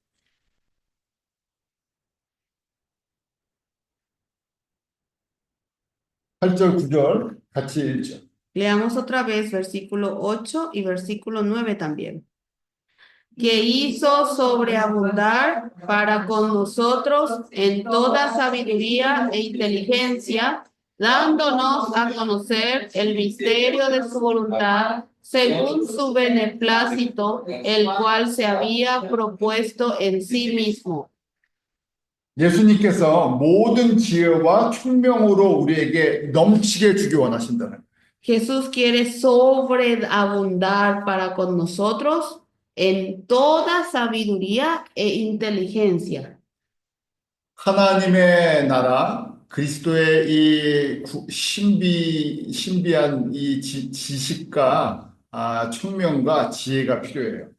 팔절 9절 같이 읽죠. Leamos otra vez versículo 8 y versículo 9 también. Que hizo sobreabundar para con nosotros en toda sabiduría e inteligencia, dándonos a conocer el misterio de su voluntad, según su beneplácito, el cual se había propuesto en sí mismo. 예수님께서 모든 지혜와 총명으로 우리에게 넘치게 주기 원하신다는 거예요. Jesús quiere sobreabundar para con nosotros en toda sabiduría e inteligencia. 하나님의 나라, 그리스도의 이 신비한 이 지식과 총명과 지혜가 필요해요.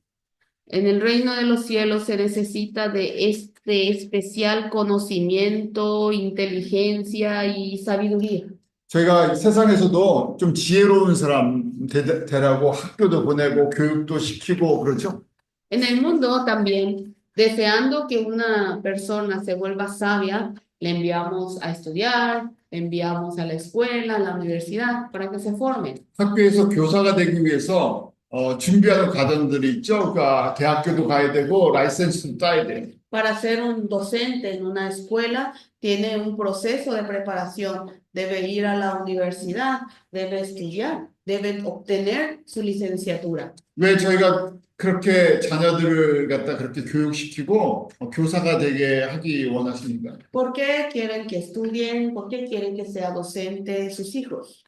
En el reino de los cielos se necesita de este especial conocimiento, inteligencia y sabiduría. 저희가 세상에서도 좀 지혜로운 사람 되라고 학교도 보내고 교육도 시키고 그러죠. En el mundo también, deseando que una persona se vuelva sabia, le enviamos a estudiar, le enviamos a la escuela, a la universidad, para que se formen. 학교에서 교사가 되기 위해서 준비하는 과정들이 있죠. 그러니까 대학교도 가야 되고 라이센스도 따야 돼요. Para ser un docente en una escuela, tiene un proceso de preparación. Debe ir a la universidad, debe estudiar, debe obtener su licenciatura. 왜 저희가 그렇게 자녀들을 갖다 그렇게 교육시키고 교사가 되게 하기 원하십니까? ¿Por qué quieren que estudien? ¿Por qué quieren que sea docente sus hijos?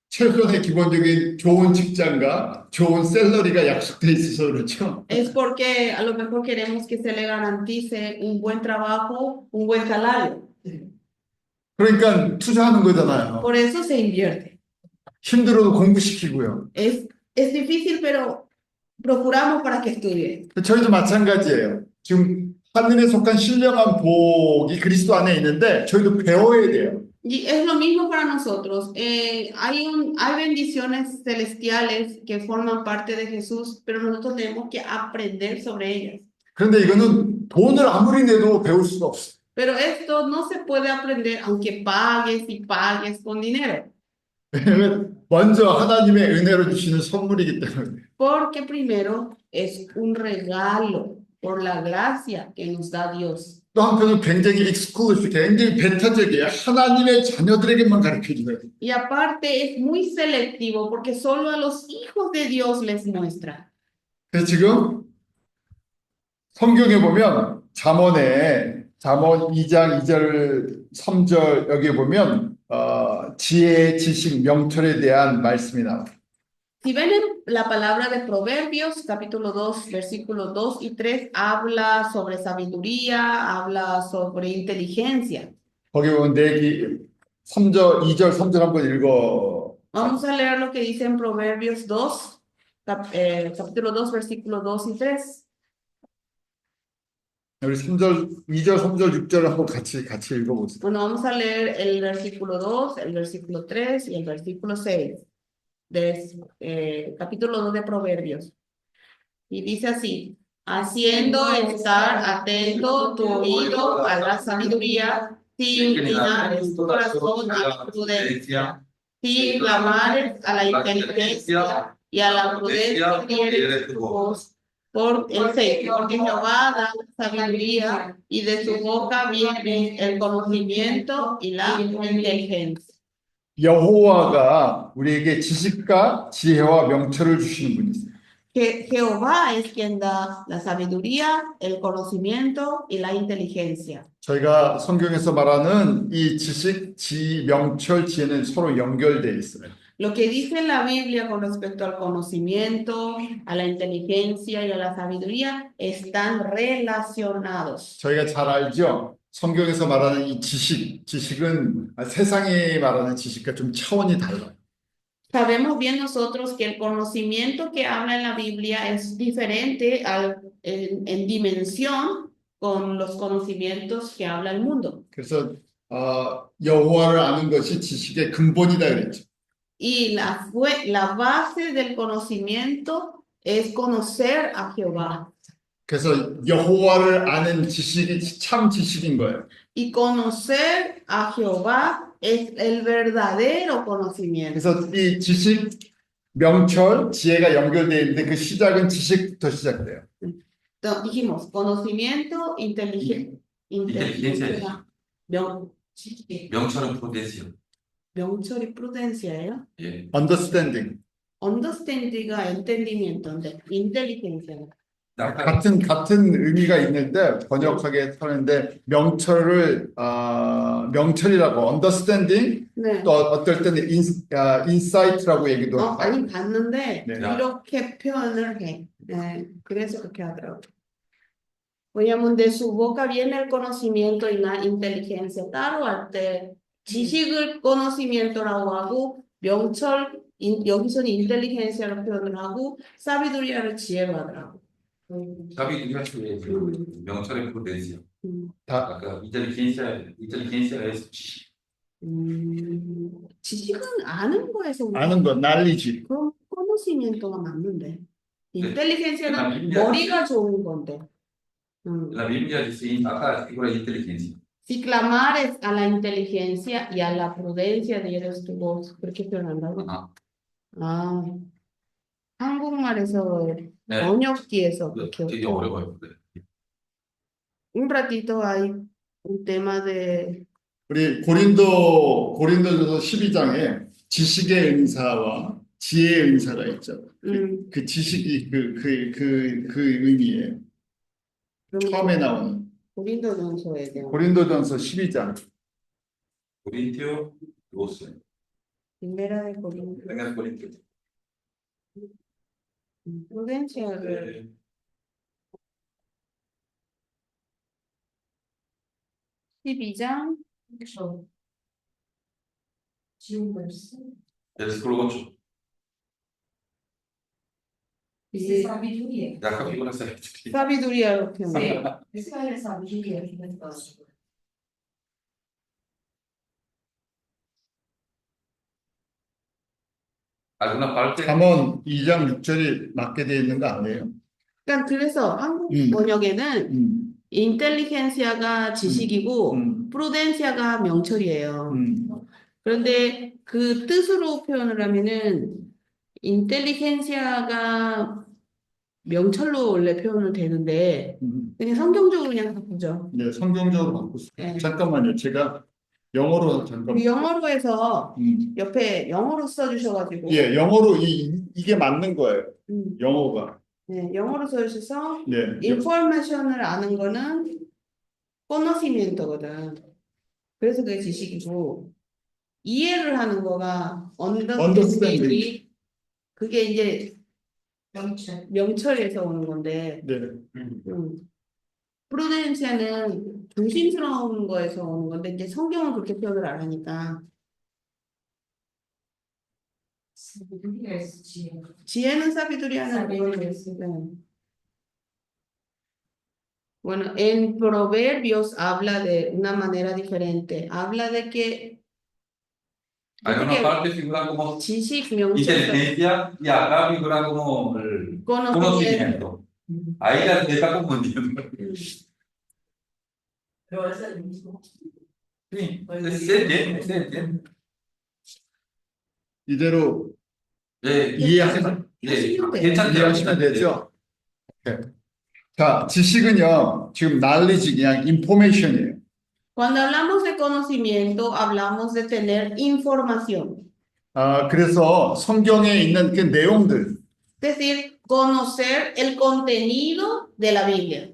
최소한의 기본적인 좋은 직장과 좋은 샐러리가 약속돼 있어서 그렇죠. Es porque a lo mejor queremos que se le garantice un buen trabajo, un buen salario. 그러니까 투자하는 거잖아요. Por eso se invierte. 힘들어도 공부시키고요. Es difícil, pero procuramos para que estudie. 저희도 마찬가지예요. 지금 하늘에 속한 신령한 복이 그리스도 안에 있는데 저희도 배워야 돼요. Y es lo mismo para nosotros. Hay bendiciones celestiales que forman parte de Jesús, pero nosotros tenemos que aprender sobre ellas. 그런데 이거는 돈을 아무리 내도 배울 수가 없어요. Pero esto no se puede aprender aunque pagues y pagues con dinero, 왜냐면 먼저 하나님의 은혜로 주시는 선물이기 때문에. porque primero es un regalo por la gracia que nos da Dios. 또 한편은 굉장히 익스클루시브, 굉장히 배타적이에요. 하나님의 자녀들에게만 가르쳐줘요. Y aparte es muy selectivo porque solo a los hijos de Dios les muestra. 그래서 지금 성경에 보면 잠언 2장 2절 3절 여기에 보면 지혜, 지식, 명철에 대한 말씀이 나와요. Si ven en la palabra de Proverbios, capítulo 2, versículos 2 y 3, habla sobre sabiduría, habla sobre inteligencia. 거기 보면 2절 3절 한번 읽어. Vamos a leer lo que dice en Proverbios 2, capítulo 2, versículos 2 y 3. 우리 2절, 3절, 6절 한번 같이 읽어보세요. Bueno, vamos a leer el versículo 2, el versículo 3 y el versículo 6 del capítulo 2 de Proverbios. Y dice así: haciendo estar atento tu oído a la sabiduría, si inclinares tu corazón a la prudencia, si clamares a la inteligencia y a la prudencia dieres tu voz. Porque Jehová da la sabiduría y de su boca viene el conocimiento y la inteligencia. 여호와가 우리에게 지식과 지혜와 명철을 주시는 분이세요. Que Jehová es quien da la sabiduría, el conocimiento y la inteligencia. 저희가 성경에서 말하는 이 지식, 명철, 지혜는 서로 연결되어 있어요. Lo que dice la Biblia con respecto al conocimiento, a la inteligencia y a la sabiduría están relacionados. 저희가 잘 알죠? 성경에서 말하는 이 지식은 세상이 말하는 지식과 좀 차원이 달라요. Sabemos bien nosotros que el conocimiento que habla en la Biblia es diferente en dimensión con los conocimientos que habla el mundo. 그래서 여호와를 아는 것이 지식의 근본이다 그랬죠. Y la base del conocimiento es conocer a Jehová. 그래서 여호와를 아는 지식이 참 지식인 거예요. Y conocer a Jehová es el verdadero conocimiento. 그래서 이 지식, 명철, 지혜가 연결되어 있는데 그 시작은 지식부터 시작돼요. Entonces, dijimos conocimiento, inteligencia, 명철은 프로데스요. 명철 y prudencia예요. 예. Understanding. Understanding가 entendimiento, inteligencia. 같은 의미가 있는데 번역하게 하는데 명철이라고 understanding 네. 또 어떨 때는 insight라고 얘기도 해요. 아니 봤는데 네. 이렇게 표현을 해. 네, 그래서 그렇게 하더라고. 왜냐면 de su boca viene el conocimiento y la inteligencia. 따로 할 때 지식을 conocimiento라고 하고 여기서는 intelligencia로 표현을 하고 sabiduría를 지혜로 하더라고. 사비두리아 쪽에 명철의 프로데스요. 다 아까 인텔리겐시아에서 지식은 아는 거에서 아는 거, knowledge. 그럼 conocimiento가 맞는데. inteligencia는 아, 머리가 좋은 건데. La Biblia dice acá figura inteligencia. Si clamares a la inteligencia y a la prudencia dieres tu voz. 그렇게 표현한다고? 아, 한국말에서 네. 번역기에서 그렇게 되게 했고. 어려워요. Un ratito hay un tema de 우리 고린도전서 12장에 지식의 은사와 지혜의 은사가 있죠. 그 지식이 그 의미예요. 처음에 나오는 고린도전서에 대한 고린도전서 12장. Corintio 12. Primera de Corintios. Venga, Corintio. Prudencia를 12장 Versículo 8. Dice sabiduría. 약간 피곤했어요. Sabiduría, lo que Sí, eso es sabiduría. alguna parte 잠언 2장 6절이 맞게 되어 있는 거 아니에요? 그러니까 그래서 한국 음. 번역에는 음, 인텔리겐시아가 지식이고 프루덴시아가 명철이에요. 그런데 그 뜻으로 표현을 하면은 인텔리겐시아가 명철로 원래 표현을 되는데 그냥 성경적으로 그냥 바꾸죠. 네, 성경적으로 바꿨어요. 네. 잠깐만요. 제가 영어로 잠깐. 그 영어로 해서 음. 옆에 영어로 써주셔가지고 예, 영어로 이게 맞는 거예요. 음, 영어가. 네, 영어로 써주셔서 네. 인포메이션을 아는 거는 conocimiento거든. 그래서 그게 지식이고 이해를 하는 거가 understanding이 그게 이제 명철. 명철에서 오는 건데 네. 프루덴시아는 조심스러운 거에서 오는 건데 이제 성경은 그렇게 표현을 안 하니까 Sabiduría es 지혜. 지혜는 사비두리아는 Sabiduría. Bueno, en Proverbios habla de una manera diferente. Habla de que alguna parte figuran como 지식, 명철, inteligencia y acá figuran como el conocimiento. Ahí la está confundiendo. Pero es el mismo. Sí, se entiende, se entiende. 이대로 네, 이해하시면 괜찮죠? 이해하시면 되죠? 네. 자, 지식은요, 지금 knowledge 그냥 information이에요. Cuando hablamos de conocimiento, hablamos de tener información. 그래서 성경에 있는 그 내용들, Es decir, conocer el contenido de la Biblia.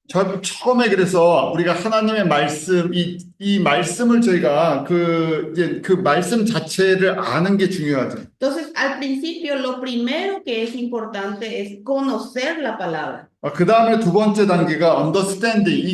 저 처음에 그래서 우리가 하나님의 말씀, 이 말씀을 저희가 이제 그 말씀 자체를 아는 게 중요하죠. Entonces, al principio, lo primero que es importante es conocer la palabra. 그 다음에 두 번째 단계가 understanding,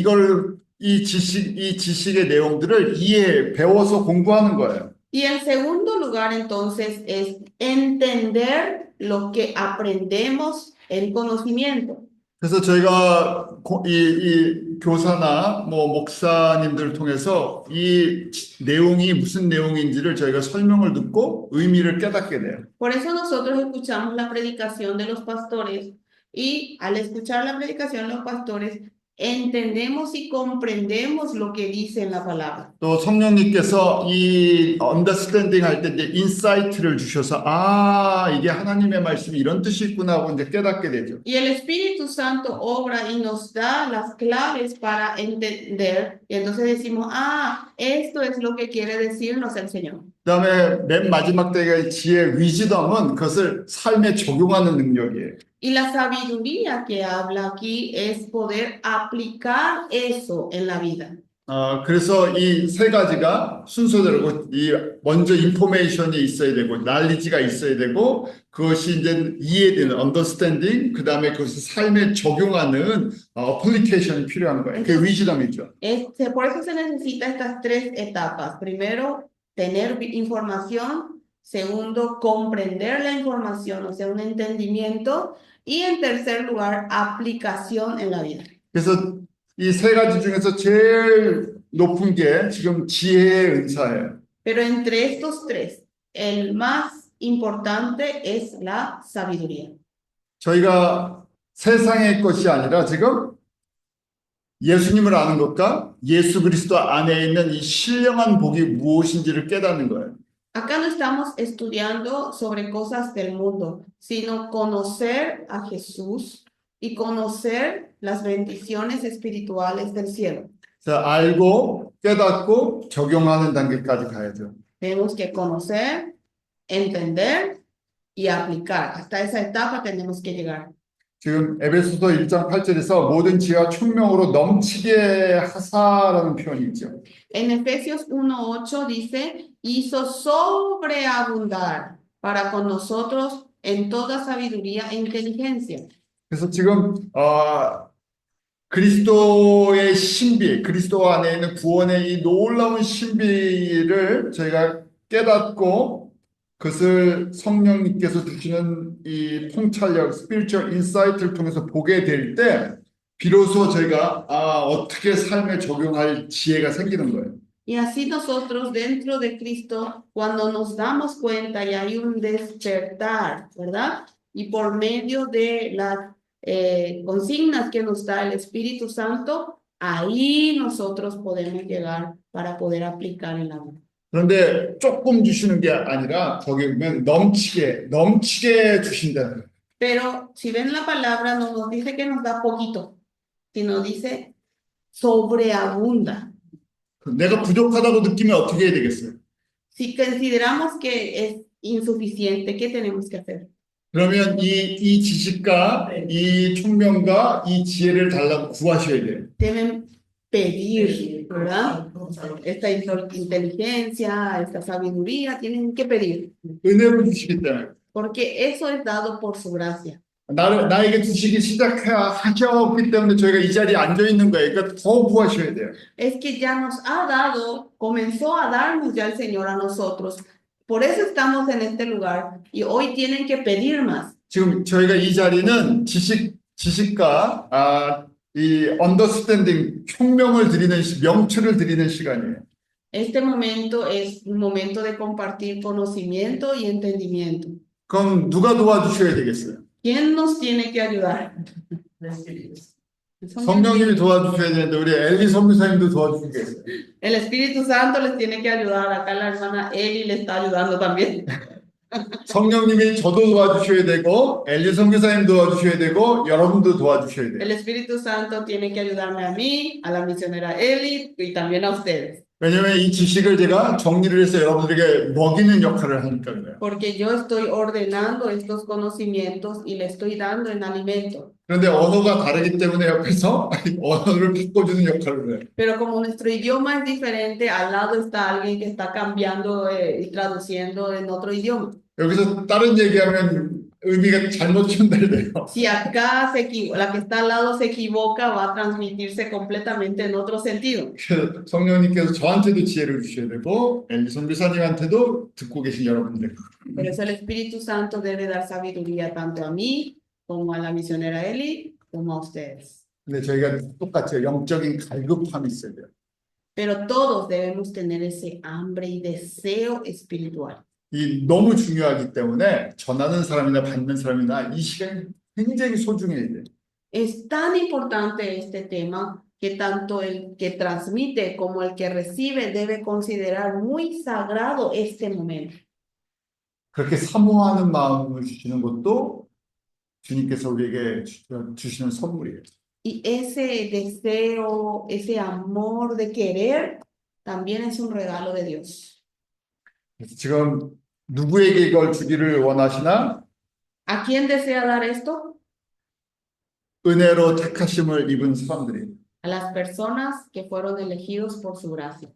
이 지식의 내용들을 배워서 공부하는 거예요. Y el segundo lugar, entonces, es entender lo que aprendemos en conocimiento. 그래서 저희가 이 교사나 목사님들을 통해서 이 내용이 무슨 내용인지를 저희가 설명을 듣고 의미를 깨닫게 돼요. Por eso nosotros escuchamos la predicación de los pastores y al escuchar la predicación de los pastores entendemos y comprendemos lo que dice en la palabra. 또 성령님께서 이 언더스탠딩 할 때 이제 인사이트를 주셔서 이게 하나님의 말씀이 이런 뜻이 있구나 하고 이제 깨닫게 되죠. Y el Espíritu Santo obra y nos da las claves para entender. Y entonces decimos, esto es lo que quiere decirnos el Señor. 그다음에 맨 마지막 때의 지혜 위즈덤은 그것을 삶에 적용하는 능력이에요. Y la sabiduría que habla aquí es poder aplicar eso en la vida. 그래서 이 세 가지가 순서대로 먼저 인포메이션이 있어야 되고 knowledge가 있어야 되고 그것이 이제 이해되는 understanding 그다음에 그것을 삶에 적용하는 application이 필요한 거예요. 그게 위즈덤이죠. Por eso se necesita estas tres etapas. Primero, tener información. Segundo, comprender la información, o sea, un entendimiento. Y en tercer lugar, aplicación en la vida. 그래서 이 세 가지 중에서 제일 높은 게 지금 지혜의 은사예요. Pero entre estos tres, el más importante es la sabiduría. 저희가 세상의 것이 아니라 지금 예수님을 아는 것과 예수 그리스도 안에 있는 이 신령한 복이 무엇인지를 깨닫는 거예요. Acá no estamos estudiando sobre cosas del mundo, sino conocer a Jesús y conocer las bendiciones espirituales del cielo. 자, 알고 깨닫고 적용하는 단계까지 가야죠. Tenemos que conocer, entender y aplicar. Hasta esa etapa tenemos que llegar. 지금 에베소서 1장 8절에서 모든 지혜와 총명으로 넘치게 하사라는 표현이 있죠. En Efesios 1:8 dice, hizo sobreabundar para con nosotros en toda sabiduría e inteligencia. 그래서 지금 그리스도의 신비, 그리스도 안에 있는 구원의 이 놀라운 신비를 저희가 깨닫고 그것을 성령님께서 주시는 이 통찰력, spiritual insight를 통해서 보게 될 때, 비로소 저희가 어떻게 삶에 적용할 지혜가 생기는 거예요. Y así nosotros dentro de Cristo, cuando nos damos cuenta y hay un despertar, ¿verdad? Y por medio de las consignas que nos da el Espíritu Santo, ahí nosotros podemos llegar para poder aplicar en la vida. 그런데 조금 주시는 게 아니라 거기 보면 넘치게 주신다는 거예요. Pero si ven la palabra, no nos dice que nos da poquito, sino dice sobreabunda. 내가 부족하다고 느끼면 어떻게 해야 되겠어요? Si consideramos que es insuficiente, ¿qué tenemos que hacer? 그러면 이 지식과 이 총명과 이 지혜를 달라고 구하셔야 돼요. Deben pedir, ¿verdad? Esta inteligencia, esta sabiduría, tienen que pedir, 은혜로 주시기 때문에. porque eso es dado por su gracia. 나에게 주시기 시작하셨기 때문에 저희가 이 자리에 앉아 있는 거예요. 그러니까 더 구하셔야 돼요. Es que ya nos ha dado, comenzó a darnos ya el Señor a nosotros. Por eso estamos en este lugar y hoy tienen que pedir más. 지금 저희가 이 자리는 지식과 이 언더스탠딩, 총명을 드리는 명철을 드리는 시간이에요. Este momento es un momento de compartir conocimiento y entendimiento. 그럼 누가 도와주셔야 되겠어요? ¿Quién nos tiene que ayudar? 성령님이 도와주셔야 되는데 우리 엘리 선교사님도 도와주시겠어요? El Espíritu Santo les tiene que ayudar. Acá la hermana Eli le está ayudando también. 성령님이 저도 도와주셔야 되고 엘리 선교사님 도와주셔야 되고 여러분도 도와주셔야 돼요. El Espíritu Santo tiene que ayudarme a mí, a la misionera Eli y también a ustedes. 왜냐면 이 지식을 제가 정리를 해서 여러분들에게 먹이는 역할을 하니까 그래요. Porque yo estoy ordenando estos conocimientos y le estoy dando en alimento. 그런데 언어가 다르기 때문에 옆에서 언어를 바꿔주는 역할을 해요. Pero como nuestro idioma es diferente, al lado está alguien que está cambiando y traduciendo en otro idioma. 여기서 다른 얘기하면 의미가 잘못 전달돼요. Si acá la que está al lado se equivoca, va a transmitirse completamente en otro sentido. 그래서 성령님께서 저한테도 지혜를 주셔야 되고 엘리 선교사님한테도 듣고 계신 여러분들. Por eso el Espíritu Santo debe dar sabiduría tanto a mí como a la misionera Eli, como a ustedes. 근데 저희가 똑같이 영적인 갈급함이 있어야 돼요. Pero todos debemos tener ese hambre y deseo espiritual. 이 너무 중요하기 때문에 전하는 사람이나 받는 사람이나 이 시간이 굉장히 소중해야 돼요. Es tan importante este tema que tanto el que transmite como el que recibe debe considerar muy sagrado este momento. 그렇게 사모하는 마음을 주시는 것도 주님께서 우리에게 주시는 선물이에요. Y ese deseo, ese amor de querer, también es un regalo de Dios. 그래서 지금 누구에게 이걸 주기를 원하시나? ¿A quién desea dar esto? 은혜로 택하심을 입은 사람들이. A las personas que fueron elegidos por su gracia.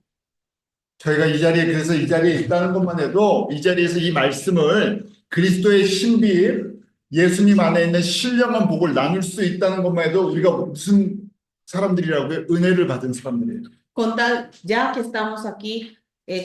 저희가 이 자리에 그래서 이 자리에 있다는 것만 해도 이 자리에서 이 말씀을 그리스도의 신비 예수님 안에 있는 신령한 복을 나눌 수 있다는 것만 해도 우리가 무슨 사람들이라고요? 은혜를 받은 사람들이에요. Con tal, ya que estamos aquí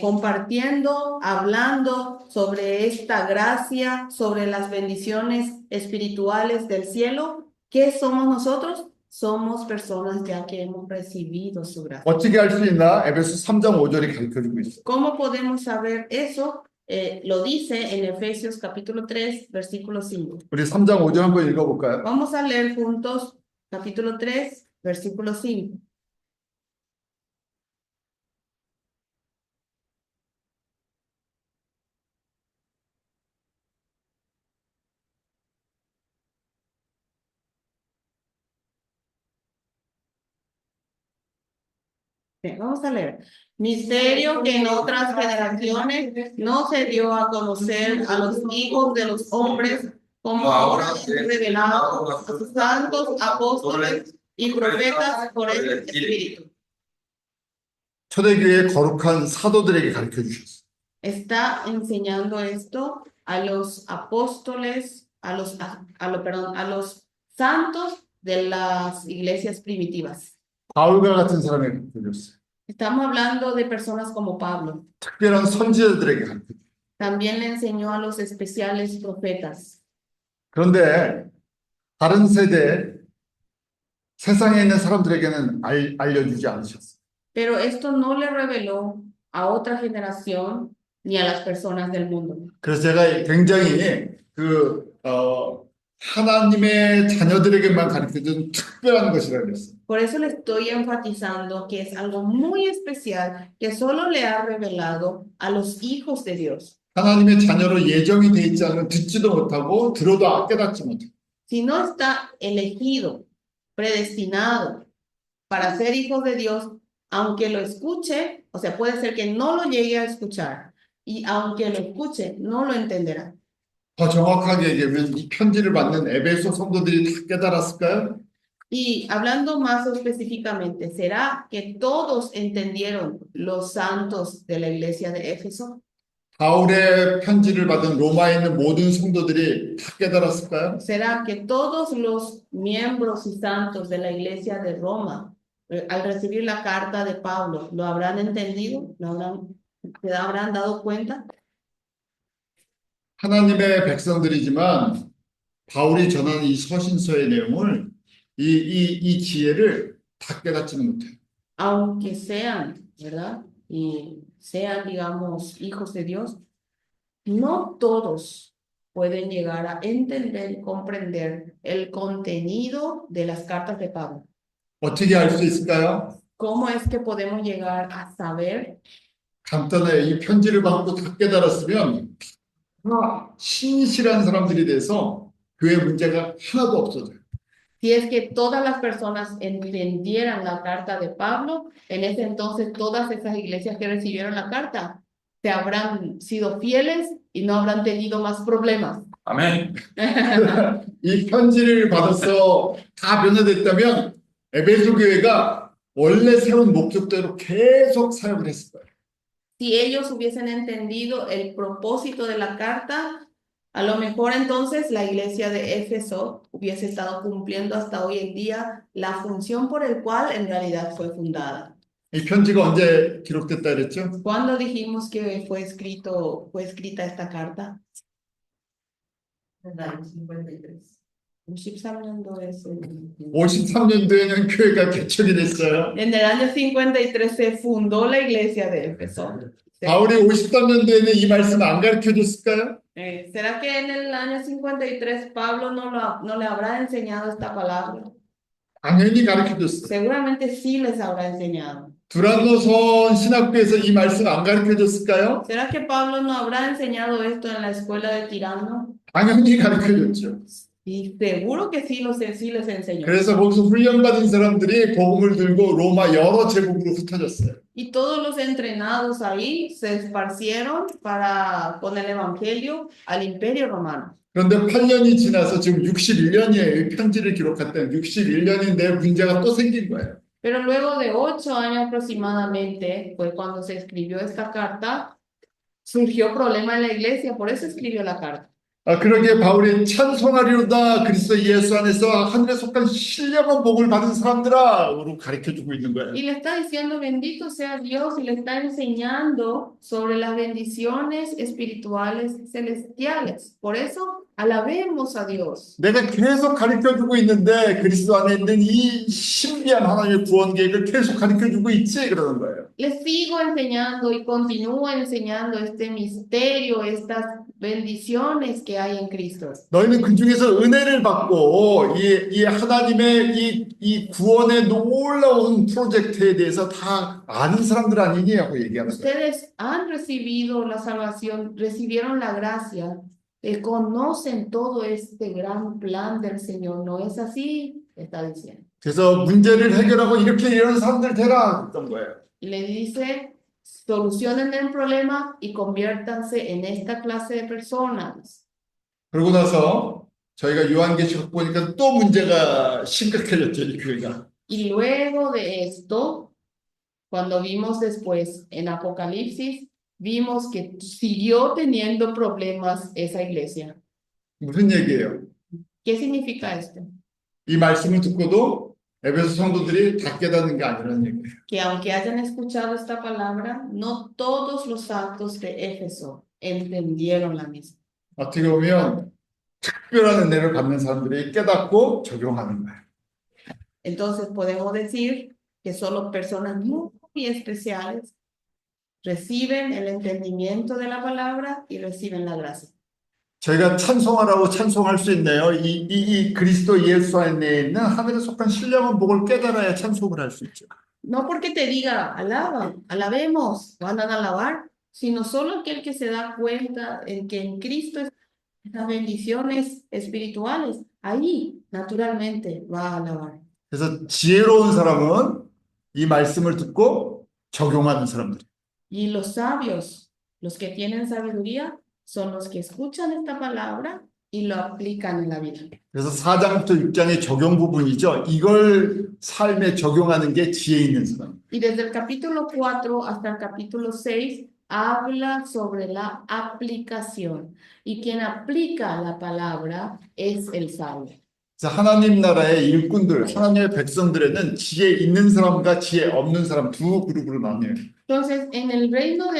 compartiendo, hablando sobre esta gracia, sobre las bendiciones espirituales del cielo, ¿qué somos nosotros? Somos personas ya que hemos recibido su gracia. 어떻게 할 수 있나? 에베소 3장 5절이 가르쳐주고 있어요. ¿Cómo podemos saber eso? Lo dice en Efesios capítulo 3, versículo 5. 우리 3장 5절 한번 읽어볼까요? Vamos a leer juntos capítulo 3, versículo 5. Vamos a leer. Misterio que en otras generaciones no se dio a conocer a los hijos de los hombres, como ahora es revelado a sus santos apóstoles y profetas por el Espíritu. 초대교회의 거룩한 사도들에게 가르쳐 주셨어요. Está enseñando esto a los apóstoles, a los santos de las iglesias primitivas. 바울과 같은 사람에게 가르쳐 줬어요. Estamos hablando de personas como Pablo, 특별한 선지자들에게 가르쳐 줬어요. También le enseñó a los especiales profetas. 그런데 다른 세대, 세상에 있는 사람들에게는 알려주지 않으셨어요. Pero esto no le reveló a otra generación ni a las personas del mundo. 그래서 제가 굉장히 하나님의 자녀들에게만 가르쳐준 특별한 것이라고 그랬어요. Por eso le estoy enfatizando que es algo muy especial que solo le ha revelado a los hijos de Dios. 하나님의 자녀로 예정이 돼 있지 않으면 듣지도 못하고 들어도 깨닫지 못해요. Si no está elegido, predestinado para ser hijos de Dios, aunque lo escuche, o sea, puede ser que no lo llegue a escuchar y aunque lo escuche, no lo entenderá. 더 정확하게 얘기하면 이 편지를 받는 에베소 성도들이 다 깨달았을까요? Y hablando más específicamente, ¿será que todos entendieron los santos de la iglesia de Éfeso? 바울의 편지를 받은 로마에 있는 모든 성도들이 다 깨달았을까요? ¿Será que todos los miembros y santos de la iglesia de Roma, al recibir la carta de Pablo, lo habrán entendido? ¿Se habrán dado cuenta? 하나님의 백성들이지만 바울이 전하는 이 서신서의 내용을 이 지혜를 다 깨닫지는 못해요. Aunque sean, ¿verdad? Y sean, digamos, hijos de Dios, no todos pueden llegar a entender y comprender el contenido de las cartas de Pablo. 어떻게 알 수 있을까요? ¿Cómo es que podemos llegar a saber? 간단해요. 이 편지를 받고 다 깨달았으면 다 신실한 사람들이 돼서 교회 문제가 하나도 없어져요. Si es que todas las personas entendieran la carta de Pablo, en ese entonces todas esas iglesias que recibieron la carta se habrán sido fieles y no habrán tenido más problemas. 아멘. 이 편지를 받아서 다 변화됐다면 에베소 교회가 원래 세운 목적대로 계속 사역을 했을 거예요. Si ellos hubiesen entendido el propósito de la carta, a lo mejor entonces la iglesia de Éfeso hubiese estado cumpliendo hasta hoy en día la función por el cual en realidad fue fundada. 이 편지가 언제 기록됐다 그랬죠? ¿Cuándo dijimos que fue escrita esta carta? En el año 53. 53년도에는 교회가 개척이 됐어요. En el año 53 se fundó la iglesia de Éfeso. 바울이 53년도에는 이 말씀 안 가르쳐 줬을까요? ¿Será que en el año 53 Pablo no le habrá enseñado esta palabra? 당연히 가르쳐 줬어요. Seguramente sí les habrá enseñado. 두란노선 신학교에서 이 말씀 안 가르쳐 줬을까요? ¿Será que Pablo no habrá enseñado esto en la escuela de Tirano? 당연히 가르쳐 줬죠. Y seguro que sí les enseñó. 그래서 거기서 훈련받은 사람들이 복음을 들고 로마 여러 제국으로 흩어졌어요. Y todos los entrenados ahí se esparcieron con el evangelio al imperio romano. 그런데 8년이 지나서 지금 61년이에요. 편지를 기록했던 61년인데 문제가 또 생긴 거예요. Pero luego de 8 años aproximadamente, fue cuando se escribió esta carta, surgió problema en la iglesia, por eso escribió la carta. 그러기에 바울이 찬송하리로다 그리스도 예수 안에서 하늘에 속한 신령한 복을 받은 사람들아로 가르쳐주고 있는 거예요. Y le está diciendo bendito sea Dios y le está enseñando sobre las bendiciones espirituales celestiales. Por eso alabemos a Dios. 내가 계속 가르쳐주고 있는데 그리스도 안에 있는 이 신비한 하나님의 구원 계획을 계속 가르쳐주고 있지 그러는 거예요. Les sigo enseñando y continúo enseñando este misterio, estas bendiciones que hay en Cristo. 너희는 그 중에서 은혜를 받고 이 하나님의 이 구원의 놀라운 프로젝트에 대해서 다 아는 사람들 아니니 하고 얘기하는 거예요. Ustedes han recibido la salvación, recibieron la gracia, conocen todo este gran plan del Señor. ¿No es así? Está diciendo. 그래서 문제를 해결하고 이렇게 이런 사람들 되라 했던 거예요. Y le dice, solucionen el problema y conviértanse en esta clase de personas. 그러고 나서 저희가 요한계시록 보니까 또 문제가 심각해졌죠, 이 교회가. Y luego de esto, cuando vimos después en Apocalipsis, vimos que siguió teniendo problemas esa iglesia. 무슨 얘기예요? ¿Qué significa esto? 이 말씀을 듣고도 에베소 성도들이 다 깨닫는 게 아니라는 얘기예요. Que aunque hayan escuchado esta palabra, no todos los santos de Éfeso entendieron la misma. 어떻게 보면 특별한 은혜를 받는 사람들이 깨닫고 적용하는 거예요. Entonces podemos decir que solo personas muy especiales reciben el entendimiento de la palabra y reciben la gracia. 저희가 찬송하라고 찬송할 수 있네요. 이 그리스도 예수 안에 있는 하늘에 속한 신령한 복을 깨달아야 찬송을 할 수 있죠. No porque te diga, alaba, alabemos, van a alabar, sino solo aquel que se da cuenta en que en Cristo están las bendiciones espirituales, ahí naturalmente va a alabar. 그래서 지혜로운 사람은 이 말씀을 듣고 적용하는 사람들. Y los sabios, los que tienen sabiduría, son los que escuchan esta palabra y lo aplican en la vida. 그래서 4장부터 6장의 적용 부분이죠. 이걸 삶에 적용하는 게 지혜 있는 사람. Y desde el capítulo 4 hasta el capítulo 6 habla sobre la aplicación. Y quien aplica la palabra es el sabio. 그래서 하나님 나라의 일꾼들, 하나님의 백성들에는 지혜 있는 사람과 지혜 없는 사람 두 그룹으로 나뉘어요. Entonces, en el reino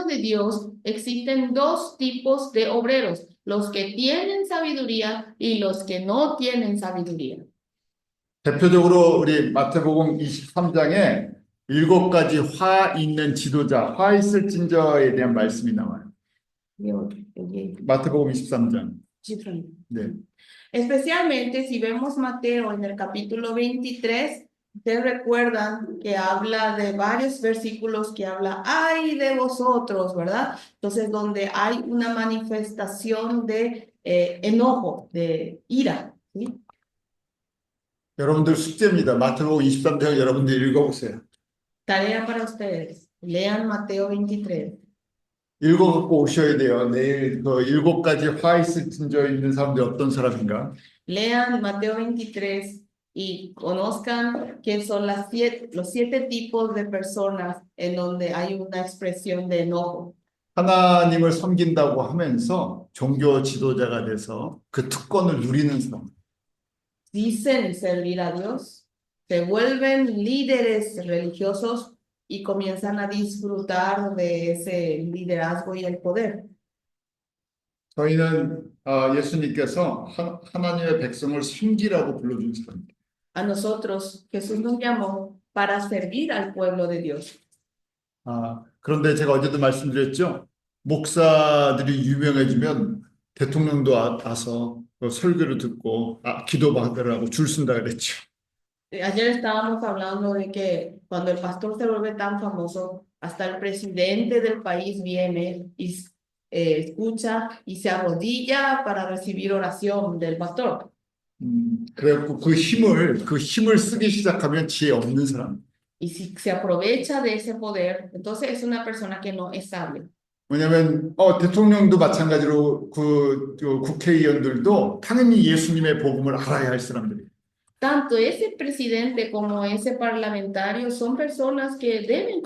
de Dios existen dos tipos de obreros, los que tienen sabiduría y los que no tienen sabiduría. 대표적으로 우리 마태복음 23장에 7가지 화 있는 지도자, 화 있을진저에 대한 말씀이 나와요. 마태복음 23장. 네. Especialmente si vemos Mateo en el capítulo 23, ustedes recuerdan que habla de varios versículos que habla, ay de vosotros, ¿verdad? Entonces, donde hay una manifestación de enojo, de ira, ¿sí? 여러분들 숙제입니다. 마태복음 23장 여러분들 읽어보세요. Tarea para ustedes, lean Mateo 23. 읽어갖고 오셔야 돼요. 내일 그 7가지 화 있을진저 있는 사람들이 어떤 사람인가? Lean Mateo 23 y conozcan que son los 7 tipos de personas en donde hay una expresión de enojo. 하나님을 섬긴다고 하면서 종교 지도자가 돼서 그 특권을 누리는 사람. Dicen servir a Dios, se vuelven líderes religiosos y comienzan a disfrutar de ese liderazgo y el poder. 저희는 예수님께서 하나님의 백성을 섬기라고 불러준 사람입니다. A nosotros, Jesús nos llamó para servir al pueblo de Dios. 그런데 제가 어제도 말씀드렸죠. 목사들이 유명해지면 대통령도 와서 설교를 듣고 기도받으라고 줄 쓴다 그랬죠. Ayer estábamos hablando de que cuando el pastor se vuelve tan famoso, hasta el presidente del país viene y escucha y se arrodilla para recibir oración del pastor. 그래갖고 그 힘을 쓰기 시작하면 지혜 없는 사람. Y si se aprovecha de ese poder, entonces es una persona que no es sabia. 왜냐하면 대통령도 마찬가지로 그 국회의원들도 당연히 예수님의 복음을 알아야 할 사람들이에요. Tanto ese presidente como ese parlamentario son personas que deben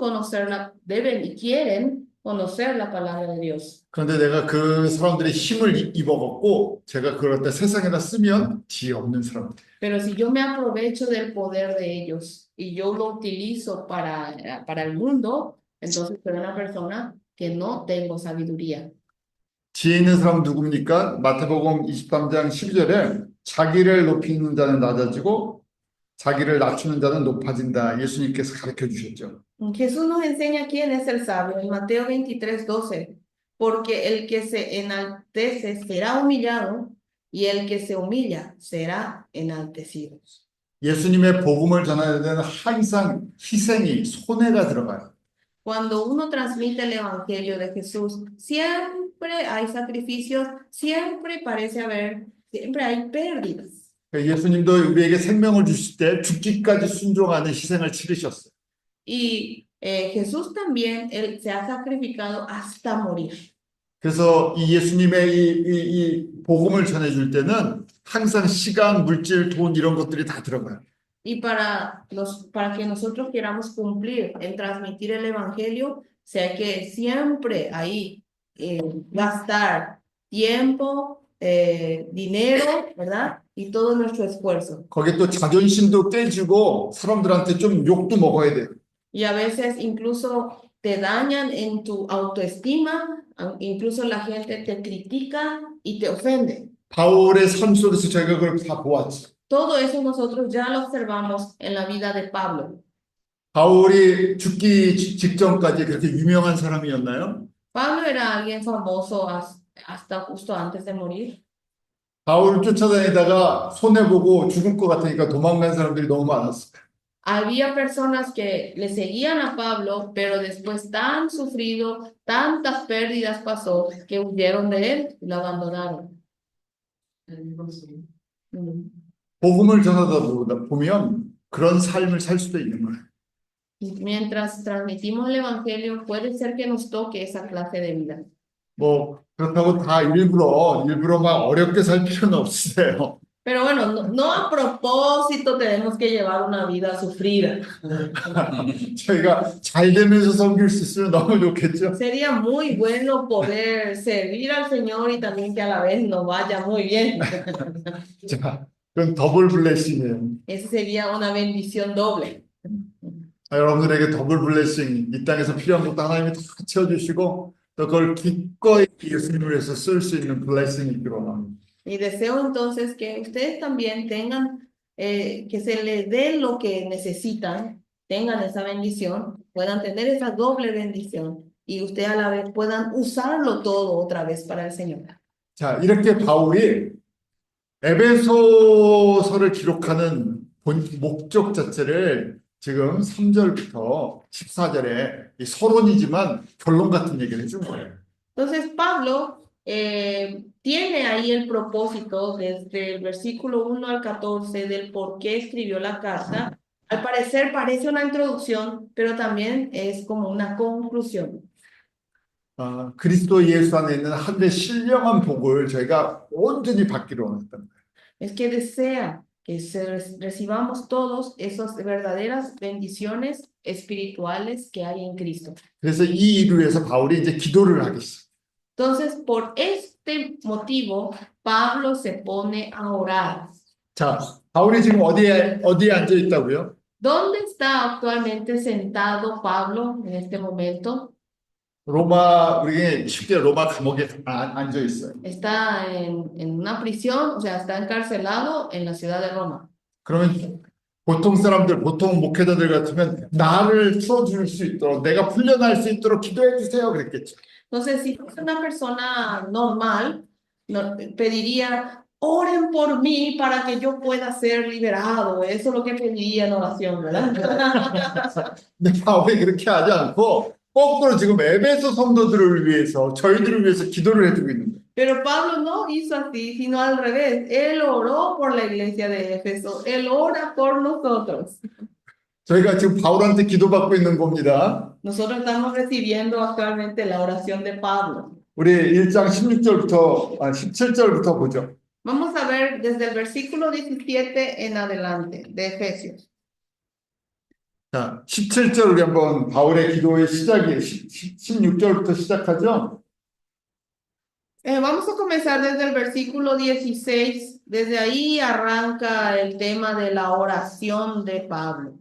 deben y quieren conocer la palabra de Dios. 그런데 내가 그 사람들의 힘을 입어갖고 제가 그럴 때 세상에다 쓰면 지혜 없는 사람. Pero si yo me aprovecho del poder de ellos y yo lo utilizo para el mundo, entonces soy una persona que no tengo sabiduría. 지혜 있는 사람 누굽니까? 마태복음 23장 12절에 자기를 높이는 자는 낮아지고 자기를 낮추는 자는 높아진다. 예수님께서 가르쳐 주셨죠. Jesús nos enseña quién es el sabio en Mateo 23:12, porque el que se enaltece será humillado y el que se humilla será enaltecido. 예수님의 복음을 전하는 데는 항상 희생이 손해가 들어가요. Cuando uno transmite el evangelio de Jesús, siempre hay sacrificios, siempre hay pérdidas. 예수님도 우리에게 생명을 주실 때 죽기까지 순종하는 희생을 치르셨어요. Y Jesús también, él se ha sacrificado hasta morir. 그래서 이 예수님의 이 복음을 전해줄 때는 항상 시간, 물질, 돈 이런 것들이 다 들어가요. Y para que nosotros queramos cumplir en transmitir el evangelio, sea que siempre ahí gastar tiempo, dinero, ¿verdad? Y todo nuestro esfuerzo. 거기에 또 자존심도 깨지고 사람들한테 좀 욕도 먹어야 돼요. Y a veces incluso te dañan en tu autoestima, incluso la gente te critica y te ofende. 바울의 삶 속에서 저희가 그걸 다 보았죠. Todo eso nosotros ya lo observamos en la vida de Pablo. 바울이 죽기 직전까지 그렇게 유명한 사람이었나요? Pablo era alguien famoso hasta justo antes de morir. 바울을 쫓아다니다가 손해보고 죽을 것 같으니까 도망간 사람들이 너무 많았어요. Había personas que le seguían a Pablo, pero después tan sufrido, tantas pérdidas pasó que huyeron de él y lo abandonaron. Mm. 복음을 전하다 보면 그런 삶을 살 수도 있는 거예요. Y mientras transmitimos el evangelio, puede ser que nos toque esa clase de vida. 뭐 그렇다고 다 일부러 막 어렵게 살 필요는 없으세요. Pero bueno, no a propósito tenemos que llevar una vida sufrida. 저희가 잘 되면서 섬길 수 있으면 너무 좋겠죠. Sería muy bueno poder servir al Señor y también que a la vez nos vaya muy bien. 자, 그건 더블 블레싱이에요. Esa sería una bendición doble. 여러분들에게 더블 블레싱, 이 땅에서 필요한 것도 하나님이 다 채워주시고 또 그걸 기꺼이 예수님을 위해서 쓸 수 있는 블레싱이 있기로 합니다. Y deseo entonces que ustedes también tengan, que se les dé lo que necesitan, tengan esa bendición, puedan tener esa doble bendición y ustedes a la vez puedan usarlo todo otra vez para el Señor. 자, 이렇게 바울이 에베소서를 기록하는 목적 자체를 지금 3절부터 14절에 이 서론이지만 결론 같은 얘기를 해준 거예요. Entonces Pablo tiene ahí el propósito desde el versículo 1 al 14 del por qué escribió la carta. Al parecer parece una introducción, pero también es como una conclusión. 그리스도 예수 안에 있는 하늘의 신령한 복을 저희가 온전히 받기로 원했던 거예요. Es que desea que recibamos todos esas verdaderas bendiciones espirituales que hay en Cristo. 그래서 이 일을 위해서 바울이 이제 기도를 하겠어요. Entonces, por este motivo, Pablo se pone a orar. 자, 바울이 지금 어디에 앉아 있다고요? ¿Dónde está actualmente sentado Pablo en este momento? 우리 쉽게 로마 감옥에 앉아 있어요. Está en una prisión, o sea, está encarcelado en la ciudad de Roma. 그러면 보통 목회자들 같으면 나를 풀어줄 수 있도록 내가 풀려날 수 있도록 기도해 주세요 그랬겠죠. Entonces, si fuese una persona normal, pediría, oren por mí para que yo pueda ser liberado. Eso es lo que pediría en oración, ¿verdad? 근데 바울이 그렇게 하지 않고 거꾸로 지금 에베소 성도들을 위해서 저희들을 위해서 기도를 해주고 있는 거예요. Pero Pablo no hizo así, sino al revés. Él oró por la iglesia de Éfeso. Él ora por nosotros. 저희가 지금 바울한테 기도받고 있는 겁니다. Nosotros estamos recibiendo actualmente la oración de Pablo. 우리 1장 17절부터 보죠. Vamos a ver desde el versículo 17 en adelante de Efesios. 자, 17절 우리 한번 바울의 기도의 시작이에요. 16절부터 시작하죠. Vamos a comenzar desde el versículo 16. Desde ahí arranca el tema de la oración de Pablo.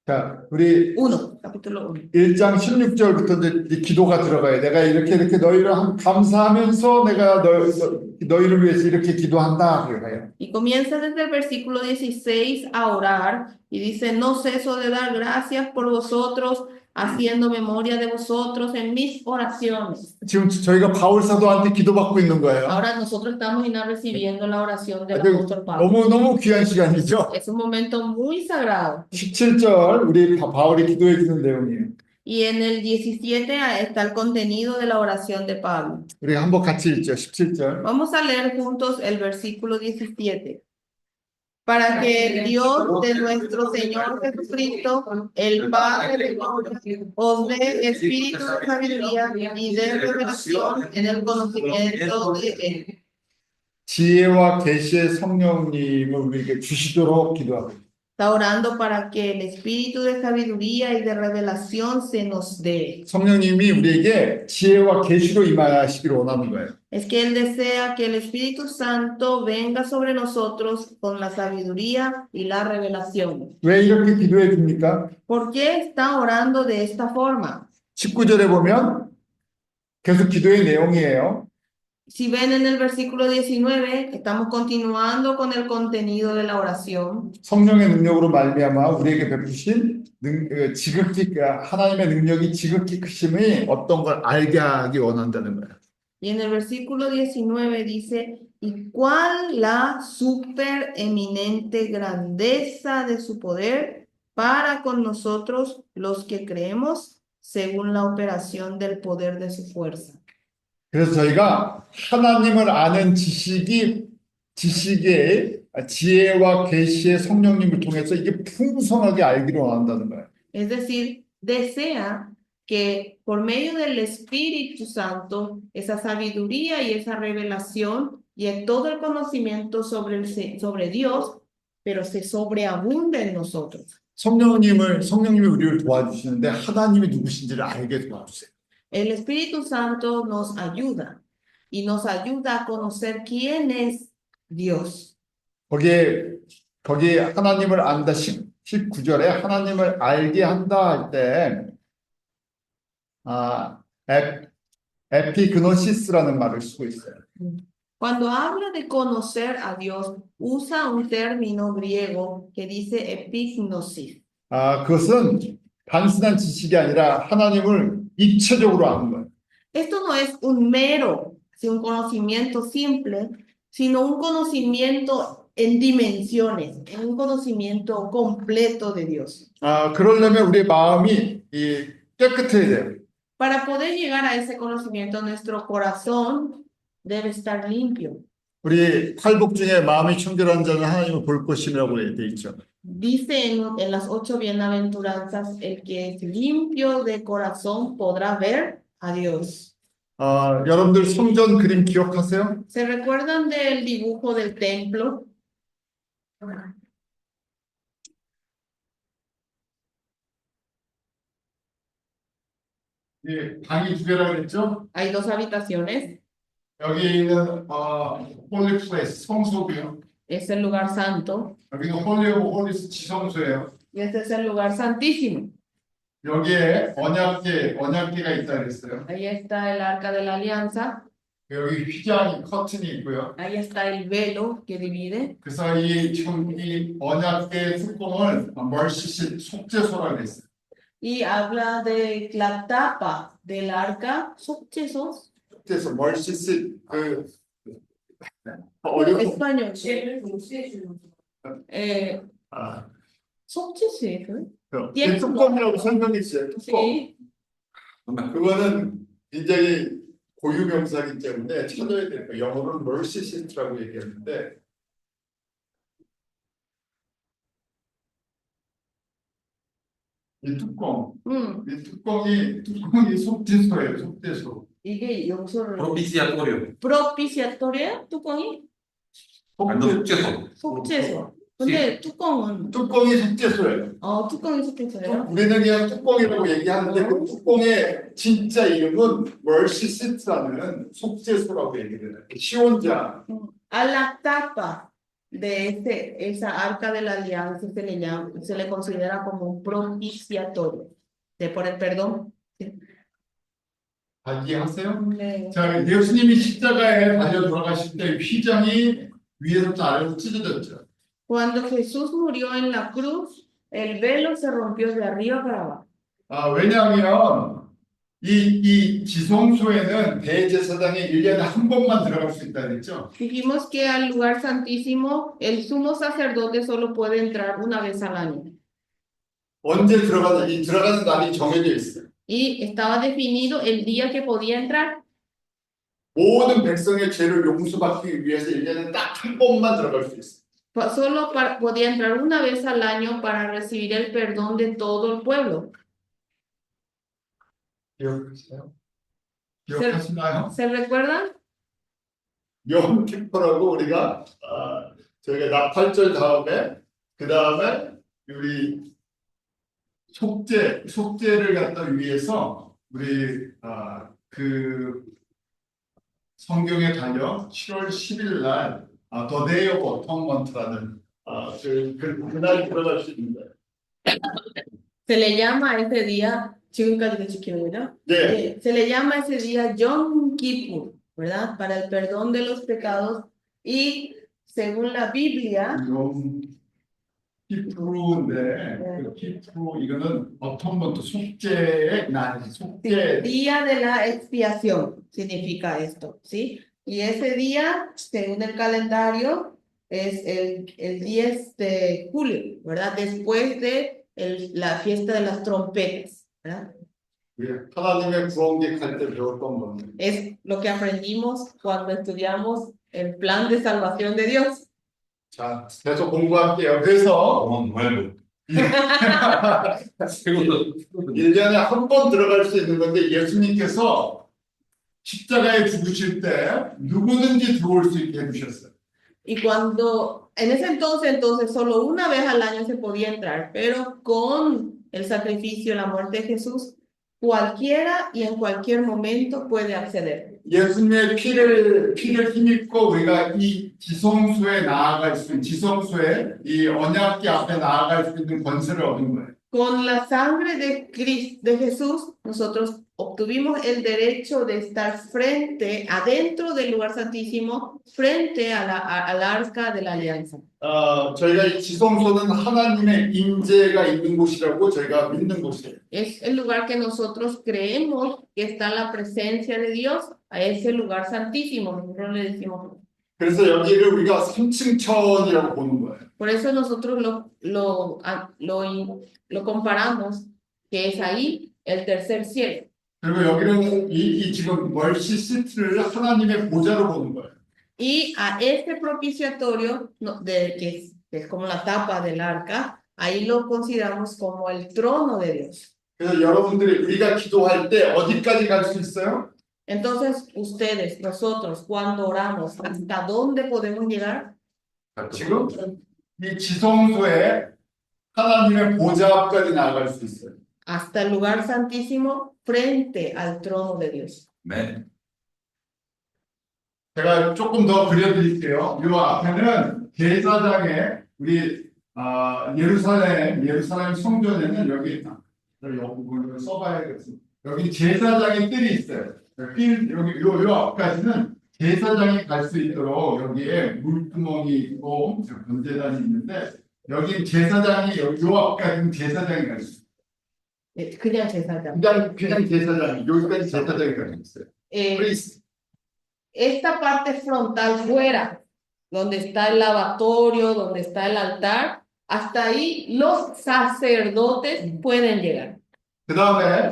자, 우리 1, capítulo 1. 1장 16절부터 이제 기도가 들어가요. 내가 이렇게 너희를 감사하면서 내가 너희를 위해서 이렇게 기도한다. 그래요. Y comienza desde el versículo 16 a orar y dice, no ceso de dar gracias por vosotros, haciendo memoria de vosotros en mis oraciones. 지금 저희가 바울 사도한테 기도받고 있는 거예요. Ahora nosotros estamos recibiendo la oración del apóstol Pablo. 너무 귀한 시간이죠. Es un momento muy sagrado. 17절 우리 바울이 기도해 주는 내용이에요. Y en el 17 está el contenido de la oración de Pablo. 우리 한번 같이 읽죠. 17절. Vamos a leer juntos el versículo 17. Para que el Dios de nuestro Señor Jesucristo, el Padre, os dé espíritu de sabiduría y de revelación en el conocimiento de Él. 지혜와 계시의 성령님을 우리에게 주시도록 기도하고. Está orando para que el espíritu de sabiduría y de revelación se nos dé. 성령님이 우리에게 지혜와 계시로 임하시기를 원하는 거예요. Es que Él desea que el Espíritu Santo venga sobre nosotros con la sabiduría y la revelación. 왜 이렇게 기도해 줍니까? ¿Por qué está orando de esta forma? 19절에 보면 계속 기도의 내용이에요. Si ven en el versículo 19, estamos continuando con el contenido de la oración. 성령의 능력으로 말미암아 우리에게 베푸신 지극히 하나님의 능력이 지극히 크심이 어떤 걸 알게 하기 원한다는 거예요. Y en el versículo 19 dice, ¿y cuál la supereminente grandeza de su poder para con nosotros los que creemos según la operación del poder de su fuerza? 그래서 저희가 하나님을 아는 지식의 지혜와 계시의 성령님을 통해서 이게 풍성하게 알기를 원한다는 거예요. Es decir, desea que por medio del Espíritu Santo, esa sabiduría y esa revelación y todo el conocimiento sobre Dios, pero se sobreabunde en nosotros. 성령님이 우리를 도와주시는데 하나님이 누구신지를 알게 도와주세요. El Espíritu Santo nos ayuda y nos ayuda a conocer quién es Dios. 거기에 하나님을 안다 19절에 하나님을 알게 한다 할 때 에피그노시스라는 말을 쓰고 있어요. Cuando habla de conocer a Dios, usa un término griego que dice epignosis. 그것은 단순한 지식이 아니라 하나님을 입체적으로 아는 거예요. Esto no es un mero, un conocimiento simple, sino un conocimiento en dimensiones, un conocimiento completo de Dios. 그러려면 우리의 마음이 깨끗해야 돼요. Para poder llegar a ese conocimiento, nuestro corazón debe estar limpio. 우리 팔복 중에 마음이 청결한 자는 하나님을 볼 것이라고 돼 있죠. Dice en las 8 bienaventuranzas, el que es limpio de corazón podrá ver a Dios. 여러분들 성전 그림 기억하세요? ¿Se recuerdan del dibujo del templo? 방이 두 개라고 그랬죠? Hay 2 habitaciones. 여기 있는 홀리 플레이스 성소고요. Es el lugar santo. 여기는 홀리 오브 홀리스 지성소예요. Y este es el lugar santísimo. 여기에 언약궤가 있다 그랬어요. Ahí está el arca de la alianza. 여기 휘장이 커튼이 있고요. Ahí está el velo que divide. 그래서 이 언약궤 뚜껑을 멀시시 속죄소라고 그랬어요. Y habla de la tapa del arca. 속죄소. 속죄소 멀시시 español. 속죄소. 그 뚜껑이라고 설명했어요. 뚜껑. Sí. 그거는 굉장히 고유 명사이기 때문에 찾아야 될 거예요. 영어로는 mercy seat라고 얘기하는데 이 뚜껑이 속죄소예요. 속죄소. 이게 용서를 Propiciatorio. propiciatoria 뚜껑이 속죄소. 속죄소. 근데 뚜껑은 뚜껑이 속죄소예요. 뚜껑이 속죄소예요? 우리는 그냥 뚜껑이라고 얘기하는데 그 뚜껑의 진짜 이름은 mercy seat라는 속죄소라고 얘기해요. 시온자. A la tapa de esa arca de la alianza se le considera como un propiciatorio, por el perdón. 이해하세요? 네. 자, 예수님이 십자가에 달려 돌아가실 때 휘장이 위에서부터 아래로 찢어졌죠. Cuando Jesús murió en la cruz, el velo se rompió de arriba para abajo. 왜냐하면 이 지성소에는 대제사장이 1년에 한 번만 들어갈 수 있다 그랬죠. Dijimos que al lugar santísimo, el sumo sacerdote solo puede entrar una vez al año. 언제 들어가는 날이 정해져 있어요. Y estaba definido el día que podía entrar. 모든 백성의 죄를 용서받기 위해서 1년에 딱 한 번만 들어갈 수 있어요. Solo podía entrar una vez al año para recibir el perdón de todo el pueblo. 기억하시나요? 기억하시나요? ¿Se recuerdan? 여홈 키퍼라고 우리가 저희가 나팔절 다음에 그 다음에 우리 속죄를 갖다 위해서 우리 그 성경에 달려 7월 10일 날 The Day of Atonement라는 그날 들어갈 수 있는데 Se le llama a ese día, 지금까지 지키는 거죠? 네. Se le llama a ese día Yom Kippur, ¿verdad? Para el perdón de los pecados. Y según la Biblia, 키프루인데 그 키프루 이거는 어톤먼트 속죄의 날, 속죄 Día de la expiación significa esto, ¿sí? Y ese día, según el calendario, es el 10 de julio, ¿verdad? Después de la fiesta de las trompetas, ¿verdad? 하나님의 구원객 할 때 배웠던 건데. Es lo que aprendimos cuando estudiamos el plan de salvación de Dios. 자, 계속 공부할게요. 그래서 너무 nuevo. 1년에 한 번 들어갈 수 있는 건데 예수님께서 십자가에 죽으실 때 누구든지 들어올 수 있게 해주셨어요. Y cuando, en ese entonces, solo una vez al año se podía entrar, pero con el sacrificio, la muerte de Jesús, cualquiera y en cualquier momento puede acceder. 예수님의 피를 힘입고 우리가 이 지성소에 나아갈 수 있는 지성소에 이 언약궤 앞에 나아갈 수 있는 권세를 얻은 거예요. Con la sangre de Jesús, nosotros obtuvimos el derecho de estar adentro del lugar santísimo, frente al arca de la alianza. 저희가 이 지성소는 하나님의 임재가 있는 곳이라고 저희가 믿는 곳이에요. Es el lugar que nosotros creemos que está la presencia de Dios, a ese lugar santísimo. Nosotros le decimos. 그래서 여기를 우리가 3층 천이라고 보는 거예요. Por eso nosotros lo comparamos, que es ahí el tercer cielo. 그리고 여기는 이 지금 멀시 시트를 하나님의 보좌로 보는 거예요. Y a este propiciatorio, que es como la tapa del arca, ahí lo consideramos como el trono de Dios. 그래서 여러분들이 우리가 기도할 때 어디까지 갈 수 있어요? Entonces, ustedes, nosotros, cuando oramos, ¿hasta dónde podemos llegar? 지금 이 지성소에 하나님의 보좌 앞까지 나아갈 수 있어요. Hasta el lugar santísimo, frente al trono de Dios. 네. 제가 조금 더 그려드릴게요. 이 앞에는 제사장의 우리 예루살렘 성전에는 여기 부분을 써봐야겠습니다. 여기 제사장의 뜰이 있어요. 여기 요 앞까지는 제사장이 갈 수 있도록 여기에 물구멍이 있고 번제단이 있는데 여기 제사장이 요 앞까지는 제사장이 갈 수 있어요. 그냥 제사장. 그냥 제사장이 여기까지 제사장이 갈 수 있어요. 프리스트. Esta parte frontal fuera, donde está el lavatorio, donde está el altar, hasta ahí los sacerdotes pueden llegar. 그 다음에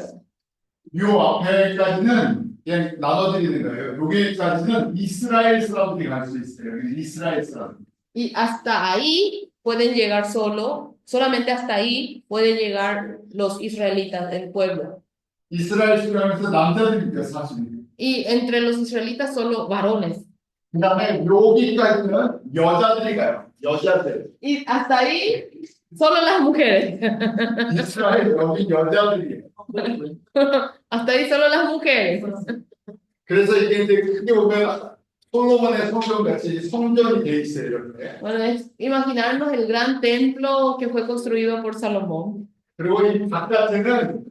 요 앞에까지는 그냥 나눠드리는 거예요. 여기까지는 이스라엘 사람들이 갈 수 있어요. 이스라엘 사람. Y hasta ahí pueden llegar solamente hasta ahí pueden llegar los israelitas del pueblo. 이스라엘 사람에서 남자들이니까 사실. Y entre los israelitas solo varones. 그 다음에 여기까지는 여자들이 가요. 여자들. Y hasta ahí solo las mujeres. 이스라엘 여기 여자들이에요. Hasta ahí solo las mujeres. 그래서 이게 이제 크게 보면 솔로몬의 성전 같이 성전이 돼 있어요. 이렇게. Bueno, es imaginarnos el gran templo que fue construido por Salomón. 그리고 이 바깥에는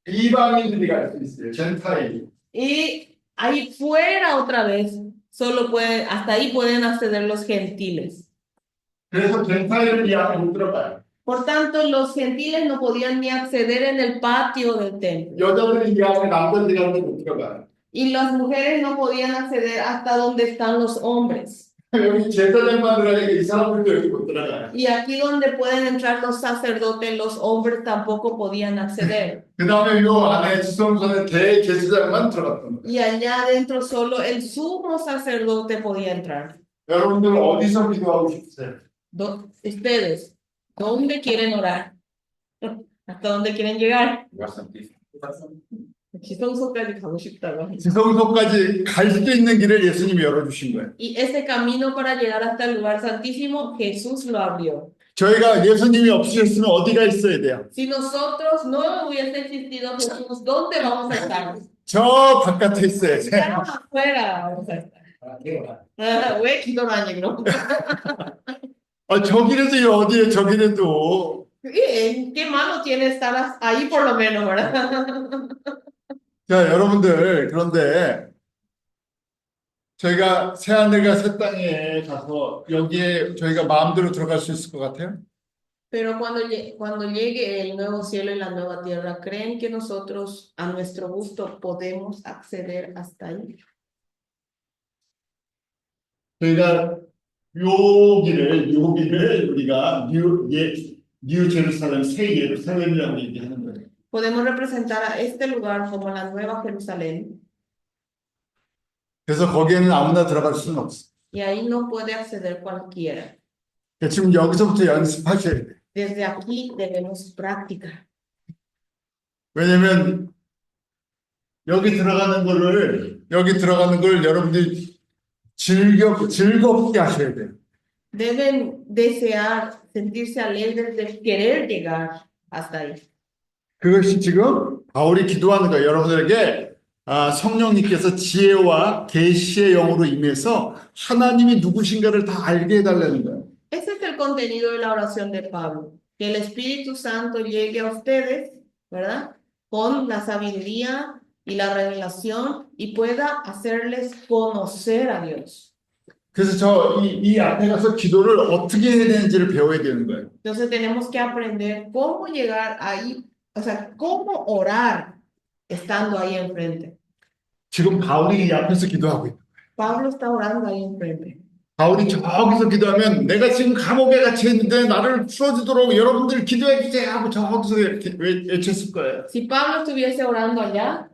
이방인들이 갈 수 있어요. 젠타일이. Y ahí fuera otra vez, hasta ahí pueden acceder los gentiles. 그래서 젠타일은 이 안에 못 들어가요. Por tanto, los gentiles no podían ni acceder en el patio del templo. 여자들은 이 안에 남자들이 안에 못 들어가요. Y las mujeres no podían acceder hasta donde están los hombres. 여기 제사장만 들어가니까 이 사람들도 여기 못 들어가요. Y aquí donde pueden entrar los sacerdotes, los hombres tampoco podían acceder. 그 다음에 요 안에 지성소는 대제사장만 들어갔던 거예요. Y allá adentro solo el sumo sacerdote podía entrar. 여러분들 어디서 기도하고 싶으세요? Ustedes, ¿dónde quieren orar? ¿Hasta dónde quieren llegar? lugar santísimo. 지성소까지 가고 싶다고. 지성소까지 갈 수 있는 길을 예수님이 열어주신 거예요. Y ese camino para llegar hasta el lugar santísimo, Jesús lo abrió. 저희가 예수님이 없으셨으면 어디가 있어야 돼요? Si nosotros no hubiese existido Jesús, ¿dónde vamos a estar? 저 바깥에 있어요. Está afuera. O sea, 왜 기도를 하냐, 그럼? 저기라도 어디에 저기라도. ¿En qué mano tiene estar ahí por lo menos, verdad? 자, 여러분들, 그런데 저희가 새하늘과 새 땅에 가서 여기에 저희가 마음대로 들어갈 수 있을 것 같아요? Pero cuando llegue el nuevo cielo y la nueva tierra, ¿creen que nosotros a nuestro gusto podemos acceder hasta ahí? 저희가 여기를 우리가 뉴 제루살렘, 새 예루살렘이라고 얘기하는 거예요. Podemos representar a este lugar como la Nueva Jerusalén 그래서 거기에는 아무나 들어갈 수는 없어. y ahí no puede acceder cualquiera. 지금 여기서부터 연습하셔야 돼. Desde aquí debemos practicar. 왜냐면 여기 들어가는 걸 여러분들이 즐겁게 하셔야 돼요. Deben desear, sentirse alegres de querer llegar hasta ahí. 그것이 지금 바울이 기도하는 거예요. 여러분들에게 성령님께서 지혜와 계시의 영으로 임해서 하나님이 누구신가를 다 알게 해달라는 거예요. Ese es el contenido de la oración de Pablo. Que el Espíritu Santo llegue a ustedes, ¿verdad? Con la sabiduría y la revelación y pueda hacerles conocer a Dios. 그래서 이 앞에 가서 기도를 어떻게 해야 되는지를 배워야 되는 거예요. Entonces tenemos que aprender cómo llegar ahí, o sea, cómo orar estando ahí enfrente. 지금 바울이 이 앞에서 기도하고 있어요. Pablo está orando ahí enfrente. 바울이 저기서 기도하면 내가 지금 감옥에 갇혀 있는데 나를 풀어주도록 여러분들 기도해 주세요 하고 저기서 이렇게 외쳤을 거예요. Si Pablo estuviese orando allá,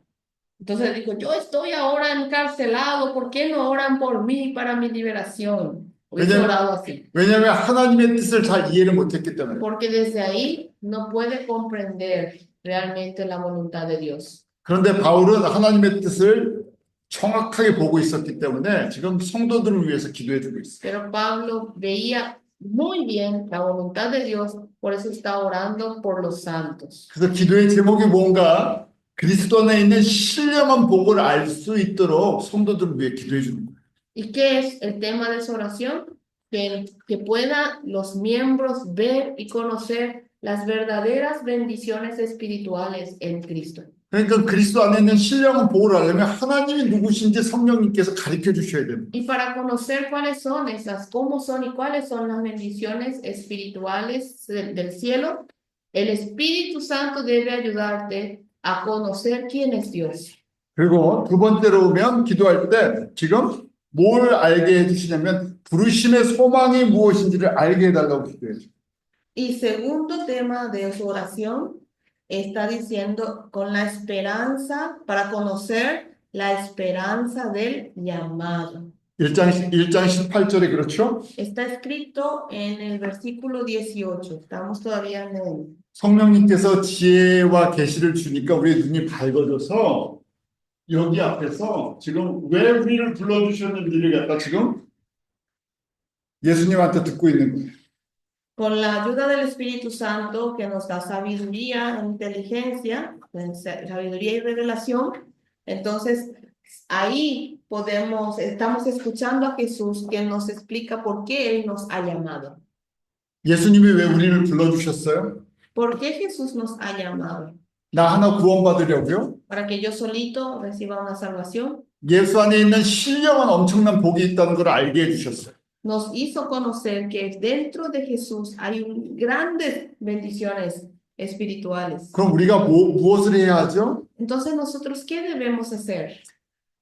entonces dijo, yo estoy ahora encarcelado, ¿por qué no oran por mí para mi liberación? Hubiese orado así. 왜냐하면 하나님의 뜻을 잘 이해를 못했기 때문에. Porque desde ahí no puede comprender realmente la voluntad de Dios. 그런데 바울은 하나님의 뜻을 정확하게 보고 있었기 때문에 지금 성도들을 위해서 기도해주고 있어요. Pero Pablo veía muy bien la voluntad de Dios, por eso está orando por los santos. 그래서 기도의 제목이 뭔가 그리스도 안에 있는 신령한 복을 알 수 있도록 성도들을 위해 기도해 주는 거예요. ¿Y qué es el tema de su oración? Que puedan los miembros ver y conocer las verdaderas bendiciones espirituales en Cristo. 그러니까 그리스도 안에 있는 신령한 복을 알려면 하나님이 누구신지 성령님께서 가르쳐 주셔야 됩니다. Y para conocer cuáles son esas, cómo son y cuáles son las bendiciones espirituales del cielo, el Espíritu Santo debe ayudarte a conocer quién es Dios. 그리고 두 번째로 오면 기도할 때 지금 뭘 알게 해주시냐면 부르심의 소망이 무엇인지를 알게 해달라고 기도해요. Y segundo tema de su oración está diciendo con la esperanza, para conocer la esperanza del llamado. 1장 18절에 그렇죠? Está escrito en el versículo 18. Estamos todavía en el... 성령님께서 지혜와 계시를 주니까 우리의 눈이 밝아져서 여기 앞에서 지금 왜 우리를 불러주셨는지를 갖다 지금 예수님한테 듣고 있는 거예요. Con la ayuda del Espíritu Santo que nos da sabiduría, inteligencia, sabiduría y revelación, entonces ahí estamos escuchando a Jesús que nos explica por qué Él nos ha llamado. 예수님이 왜 우리를 불러주셨어요? ¿Por qué Jesús nos ha llamado? 나 하나 구원받으려고요? ¿Para que yo solito reciba una salvación? 예수 안에 있는 신령한 엄청난 복이 있다는 걸 알게 해주셨어요. Nos hizo conocer que dentro de Jesús hay grandes bendiciones espirituales. 그럼 우리가 무엇을 해야 하죠? Entonces, ¿nosotros qué debemos hacer?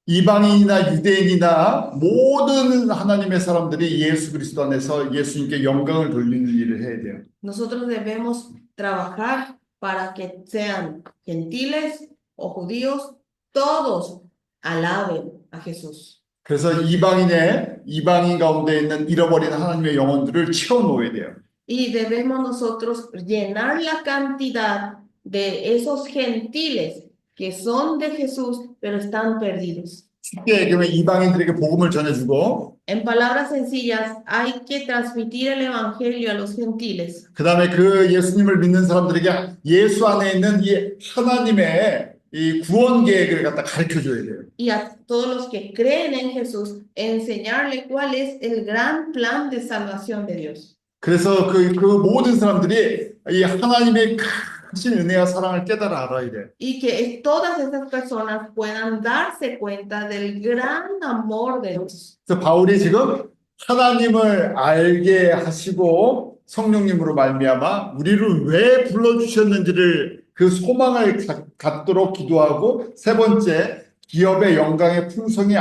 이방인이나 유대인이나 모든 하나님의 사람들이 예수 그리스도 안에서 예수님께 영광을 돌리는 일을 해야 돼요. Nosotros debemos trabajar para que sean gentiles o judíos, todos alaben a Jesús. 그래서 이방인 가운데 있는 잃어버린 하나님의 영혼들을 채워놓아야 돼요. Y debemos nosotros llenar la cantidad de esos gentiles que son de Jesús, pero están perdidos. 쉽게 얘기하면 이방인들에게 복음을 전해주고 En palabras sencillas, hay que transmitir el evangelio a los gentiles. 그 다음에 그 예수님을 믿는 사람들에게 예수 안에 있는 이 하나님의 이 구원 계획을 갖다 가르쳐 줘야 돼요. Y a todos los que creen en Jesús, enseñarle cuál es el gran plan de salvación de Dios. 그래서 그 모든 사람들이 이 하나님의 크신 은혜와 사랑을 깨달아 알아야 돼. Y que todas esas personas puedan darse cuenta del gran amor de Dios. 그래서 바울이 지금 하나님을 알게 하시고 성령님으로 말미암아 우리를 왜 불러주셨는지를 그 소망을 갖도록 기도하고, 세 번째 기업의 영광의 풍성이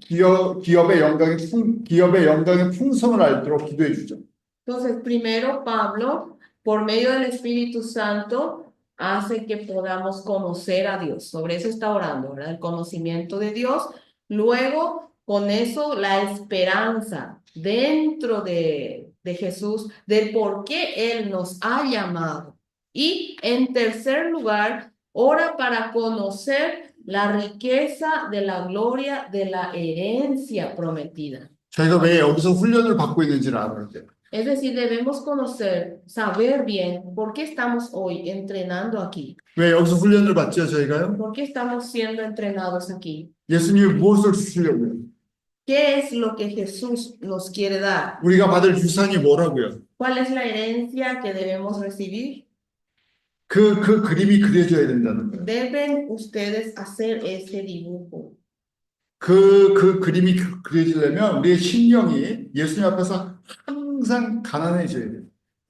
기업의 영광의 풍성을 알도록 기도해 주죠. Entonces, primero Pablo, por medio del Espíritu Santo, hace que podamos conocer a Dios. Sobre eso está orando, ¿verdad? El conocimiento de Dios. Luego, con eso, la esperanza dentro de Jesús, del por qué Él nos ha llamado. Y en tercer lugar, ora para conocer la riqueza de la gloria de la herencia prometida. 저희가 왜 여기서 훈련을 받고 있는지를 알아야 돼요. Es decir, debemos conocer, saber bien por qué estamos hoy entrenando aquí. 왜 여기서 훈련을 받죠, 저희가요? ¿Por qué estamos siendo entrenados aquí? 예수님이 무엇을 주시려고요? ¿Qué es lo que Jesús nos quiere dar? 우리가 받을 유산이 뭐라고요? ¿Cuál es la herencia que debemos recibir? 그 그림이 그려져야 된다는 거예요. Deben ustedes hacer ese dibujo. 그 그림이 그려지려면 우리의 심령이 예수님 앞에서 항상 가난해져야 돼요.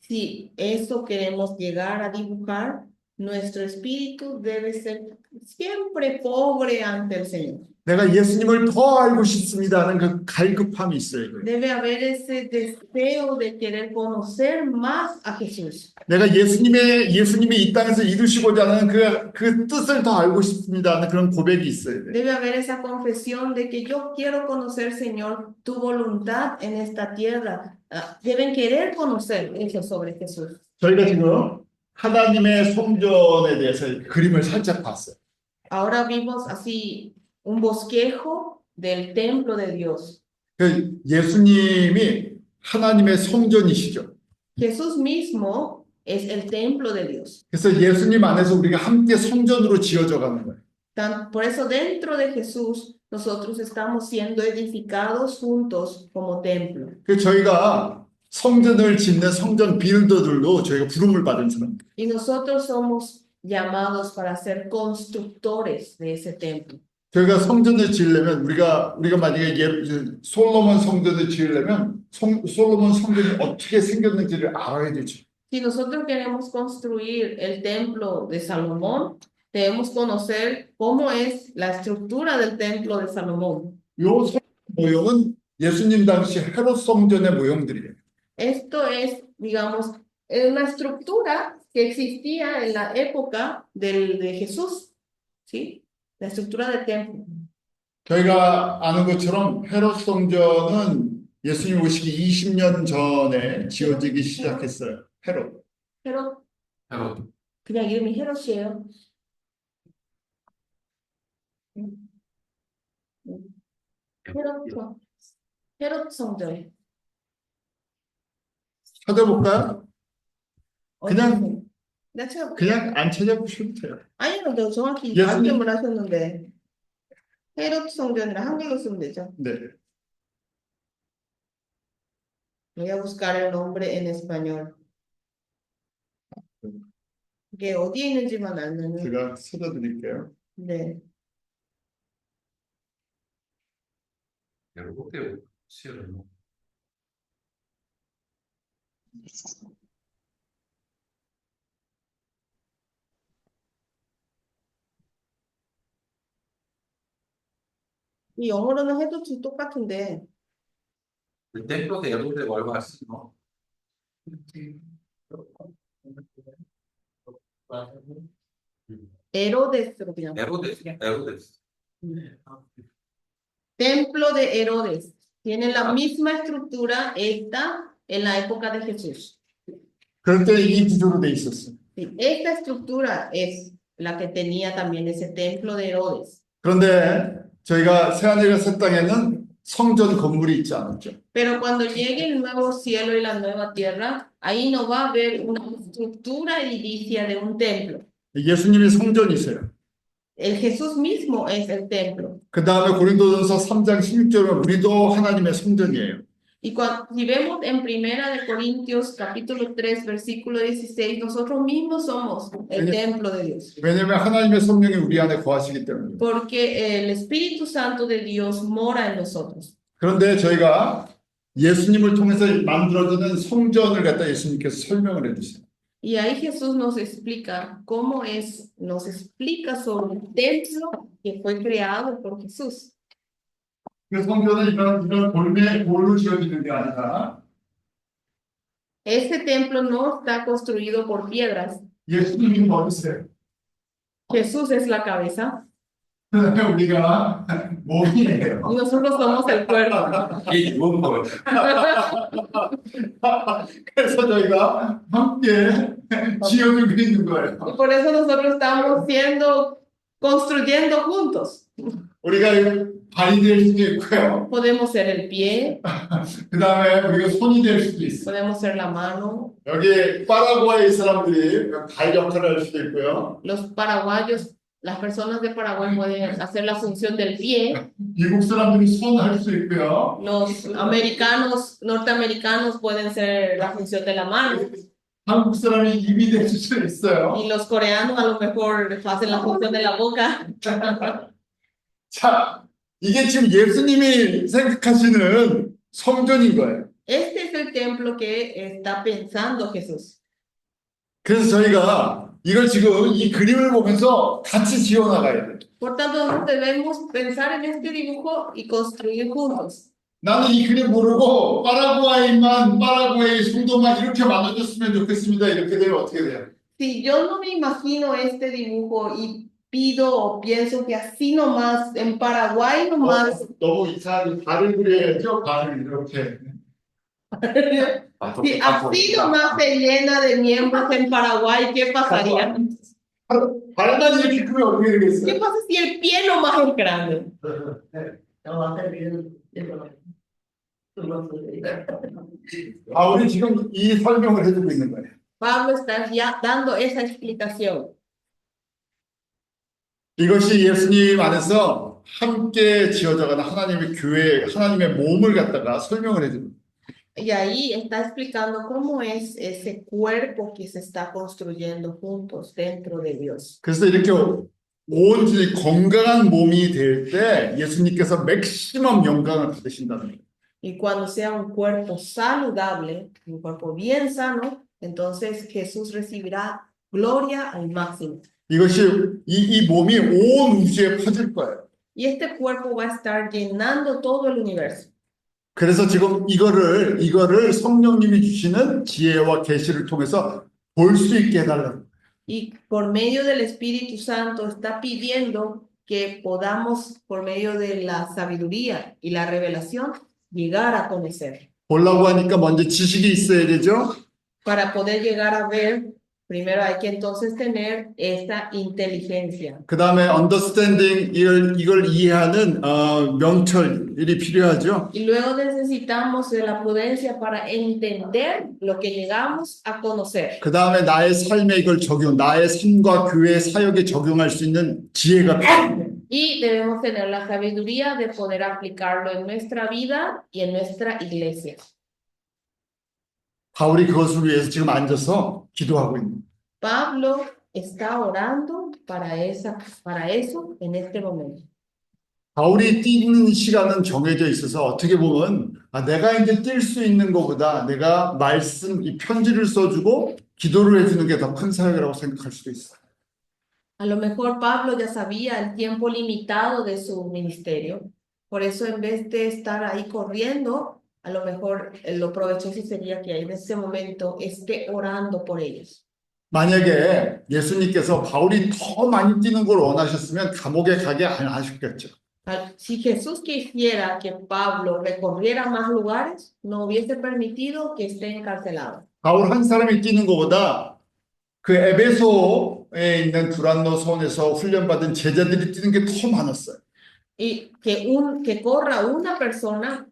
Si eso queremos llegar a dibujar, nuestro espíritu debe ser siempre pobre ante el Señor. 내가 예수님을 더 알고 싶습니다 하는 그 갈급함이 있어야 돼요. Debe haber ese deseo de querer conocer más a Jesús. 내가 예수님이 이 땅에서 이루시고자 하는 그 뜻을 더 알고 싶습니다 하는 그런 고백이 있어야 돼요. Debe haber esa confesión de que yo quiero conocer, Señor, tu voluntad en esta tierra. Deben querer conocer eso sobre Jesús. 저희가 지금 하나님의 성전에 대해서 그림을 살짝 봤어요. Ahora vimos así un bosquejo del templo de Dios. 그 예수님이 하나님의 성전이시죠. Jesús mismo es el templo de Dios. 그래서 예수님 안에서 우리가 함께 성전으로 지어져 가는 거예요. Por eso dentro de Jesús nosotros estamos siendo edificados juntos como templo. 그 저희가 성전을 짓는 성전 빌더들도 저희가 부름을 받은 사람. Y nosotros somos llamados para ser constructores de ese templo. 저희가 성전을 지으려면 우리가 만약에 솔로몬 성전을 지으려면 솔로몬 성전이 어떻게 생겼는지를 알아야 되죠. Si nosotros queremos construir el templo de Salomón, debemos conocer cómo es la estructura del templo de Salomón. 요 모형은 예수님 당시 헤롯 성전의 모형들이에요. Esto es, digamos, una estructura que existía en la época de Jesús, ¿sí? La estructura del templo. 저희가 아는 것처럼 헤롯 성전은 예수님 오시기 20년 전에 지어지기 시작했어요. 헤롯. 헤롯, 헤롯. 그냥 이름이 헤롯이에요. 헤롯 성전. 찾아볼까요? 그냥 내가 찾아볼게요. 그냥 안 찾아보셔도 돼요. 아니요, 내가 정확히 예수님- 말씀을 하셨는데 헤롯 성전이라 한글로 쓰면 되죠. 네. Voy a buscar el nombre en español. 이게 어디에 있는지만 알면은 제가 찾아드릴게요. 네. 여러 때 시를 이 영어로는 해도 똑같은데 El templo de Herodes o algo así, ¿no? Herodes로 그냥. Herodes. Templo de Herodes. Tiene la misma estructura esta en la época de Jesús. 그럴 때 이 구조로 돼 있었어요. Sí, esta estructura es la que tenía también ese templo de Herodes. 그런데 저희가 새하늘과 새 땅에는 성전 건물이 있지 않았죠. Pero cuando llegue el nuevo cielo y la nueva tierra, ahí no va a haber una estructura edilicia de un templo. 예수님이 성전이세요. El Jesús mismo es el templo. 그 다음에 고린도전서 3장 16절은 우리도 하나님의 성전이에요. Y si vemos en Primera de Corintios capítulo 3 versículo 16, nosotros mismos somos el templo de Dios. 왜냐하면 하나님의 성령이 우리 안에 거하시기 때문에. Porque el Espíritu Santo de Dios mora en nosotros. 그런데 저희가 예수님을 통해서 만들어지는 성전을 갖다 예수님께서 설명을 해주세요. Y ahí Jesús nos explica cómo es, nos explica sobre el templo que fue creado por Jesús. 그 성전은 이런 돌로 지어지는 게 아니라 Este templo no está construido por piedras. 예수님이 머리세요. Jesús es la cabeza 그다음에 우리가 몸이에요. y nosotros somos el cuerpo. 이게 좋은 거예요. 그래서 저희가 함께 지어주고 있는 거예요. Y por eso nosotros estamos construyendo juntos. 우리가 발이 될 수도 있고요. Podemos ser el pie, 그다음에 우리가 손이 될 수도 있어요. podemos ser la mano. 여기 파라과이 사람들이 발 역할을 할 수도 있고요. Los paraguayos, las personas de Paraguay pueden hacer la función del pie. 미국 사람들이 손 할 수 있고요. Los americanos, norteamericanos pueden ser la función de la mano. 한국 사람이 입이 될 수도 있어요. Y los coreanos a lo mejor hacen la función de la boca. 자, 이게 지금 예수님이 생각하시는 성전인 거예요. Este es el templo que está pensando Jesús. 그래서 저희가 이걸 지금 이 그림을 보면서 같이 지어나가야 돼요. Por tanto, nosotros debemos pensar en este dibujo y construir juntos. 나는 이 그림 모르고 파라과이 성도만 이렇게 만들어줬으면 좋겠습니다. 이렇게 되면 어떻게 돼요? Si yo no me imagino este dibujo y pido o pienso que así nomás, en Paraguay nomás, 너무 이상하게 발을 그려야죠. 발을 이렇게. si así nomás se llena de miembros en Paraguay, ¿qué pasaría? 발만 이렇게 크면 어떻게 ¿Qué 되겠어요? pasa si el pie nomás es grande? No va a servir eso. 우리 지금 이 설명을 해주고 있는 거예요. Pablo está ya dando esa explicación. 이것이 예수님 안에서 함께 지어져가는 하나님의 교회, 하나님의 몸을 갖다가 설명을 해주는 거예요. Y ahí está explicando cómo es ese cuerpo que se está construyendo juntos dentro de Dios. 그래서 이렇게 온전히 건강한 몸이 될 때 예수님께서 맥시멈 영광을 받으신다는 거예요. Y cuando sea un cuerpo saludable, un cuerpo bien sano, entonces Jesús recibirá gloria al máximo. 이것이 이 몸이 온 우주에 퍼질 거예요. Y este cuerpo va a estar llenando todo el universo. 그래서 지금 이거를 성령님이 주시는 지혜와 계시를 통해서 볼 수 있게 해달라고. Y por medio del Espíritu Santo está pidiendo que podamos, por medio de la sabiduría y la revelación, llegar a conocer. 보려고 하니까 먼저 지식이 있어야 되죠. Para poder llegar a ver, primero hay que entonces tener esta inteligencia. 그 다음에 understanding, 이걸 이해하는 명철이 필요하죠. Y luego necesitamos de la prudencia para entender lo que llegamos a conocer. 그 다음에 나의 삶에 이걸 나의 삶과 교회의 사역에 적용할 수 있는 지혜가 필요해요. Y debemos tener la sabiduría de poder aplicarlo en nuestra vida y en nuestra iglesia. 바울이 그것을 위해서 지금 앉아서 기도하고 있는 거예요. Pablo está orando para eso en este momento. 바울이 뛰는 시간은 정해져 있어서 어떻게 보면 내가 이제 뛸 수 있는 것보다 내가 이 편지를 써주고 기도를 해주는 게 더 큰 사역이라고 생각할 수도 있어요. A lo mejor Pablo ya sabía el tiempo limitado de su ministerio. Por eso en vez de estar ahí corriendo, a lo mejor lo provechoso sería que en ese momento esté orando por ellos. 만약에 예수님께서 바울이 더 많이 뛰는 걸 원하셨으면 감옥에 가게 안 하셨겠죠. Si Jesús quisiera que Pablo recorriera más lugares, no hubiese permitido que esté encarcelado. 바울 한 사람이 뛰는 것보다 그 에베소에 있는 두란노 성에서 훈련받은 제자들이 뛰는 게 더 많았어요. Y que corra una persona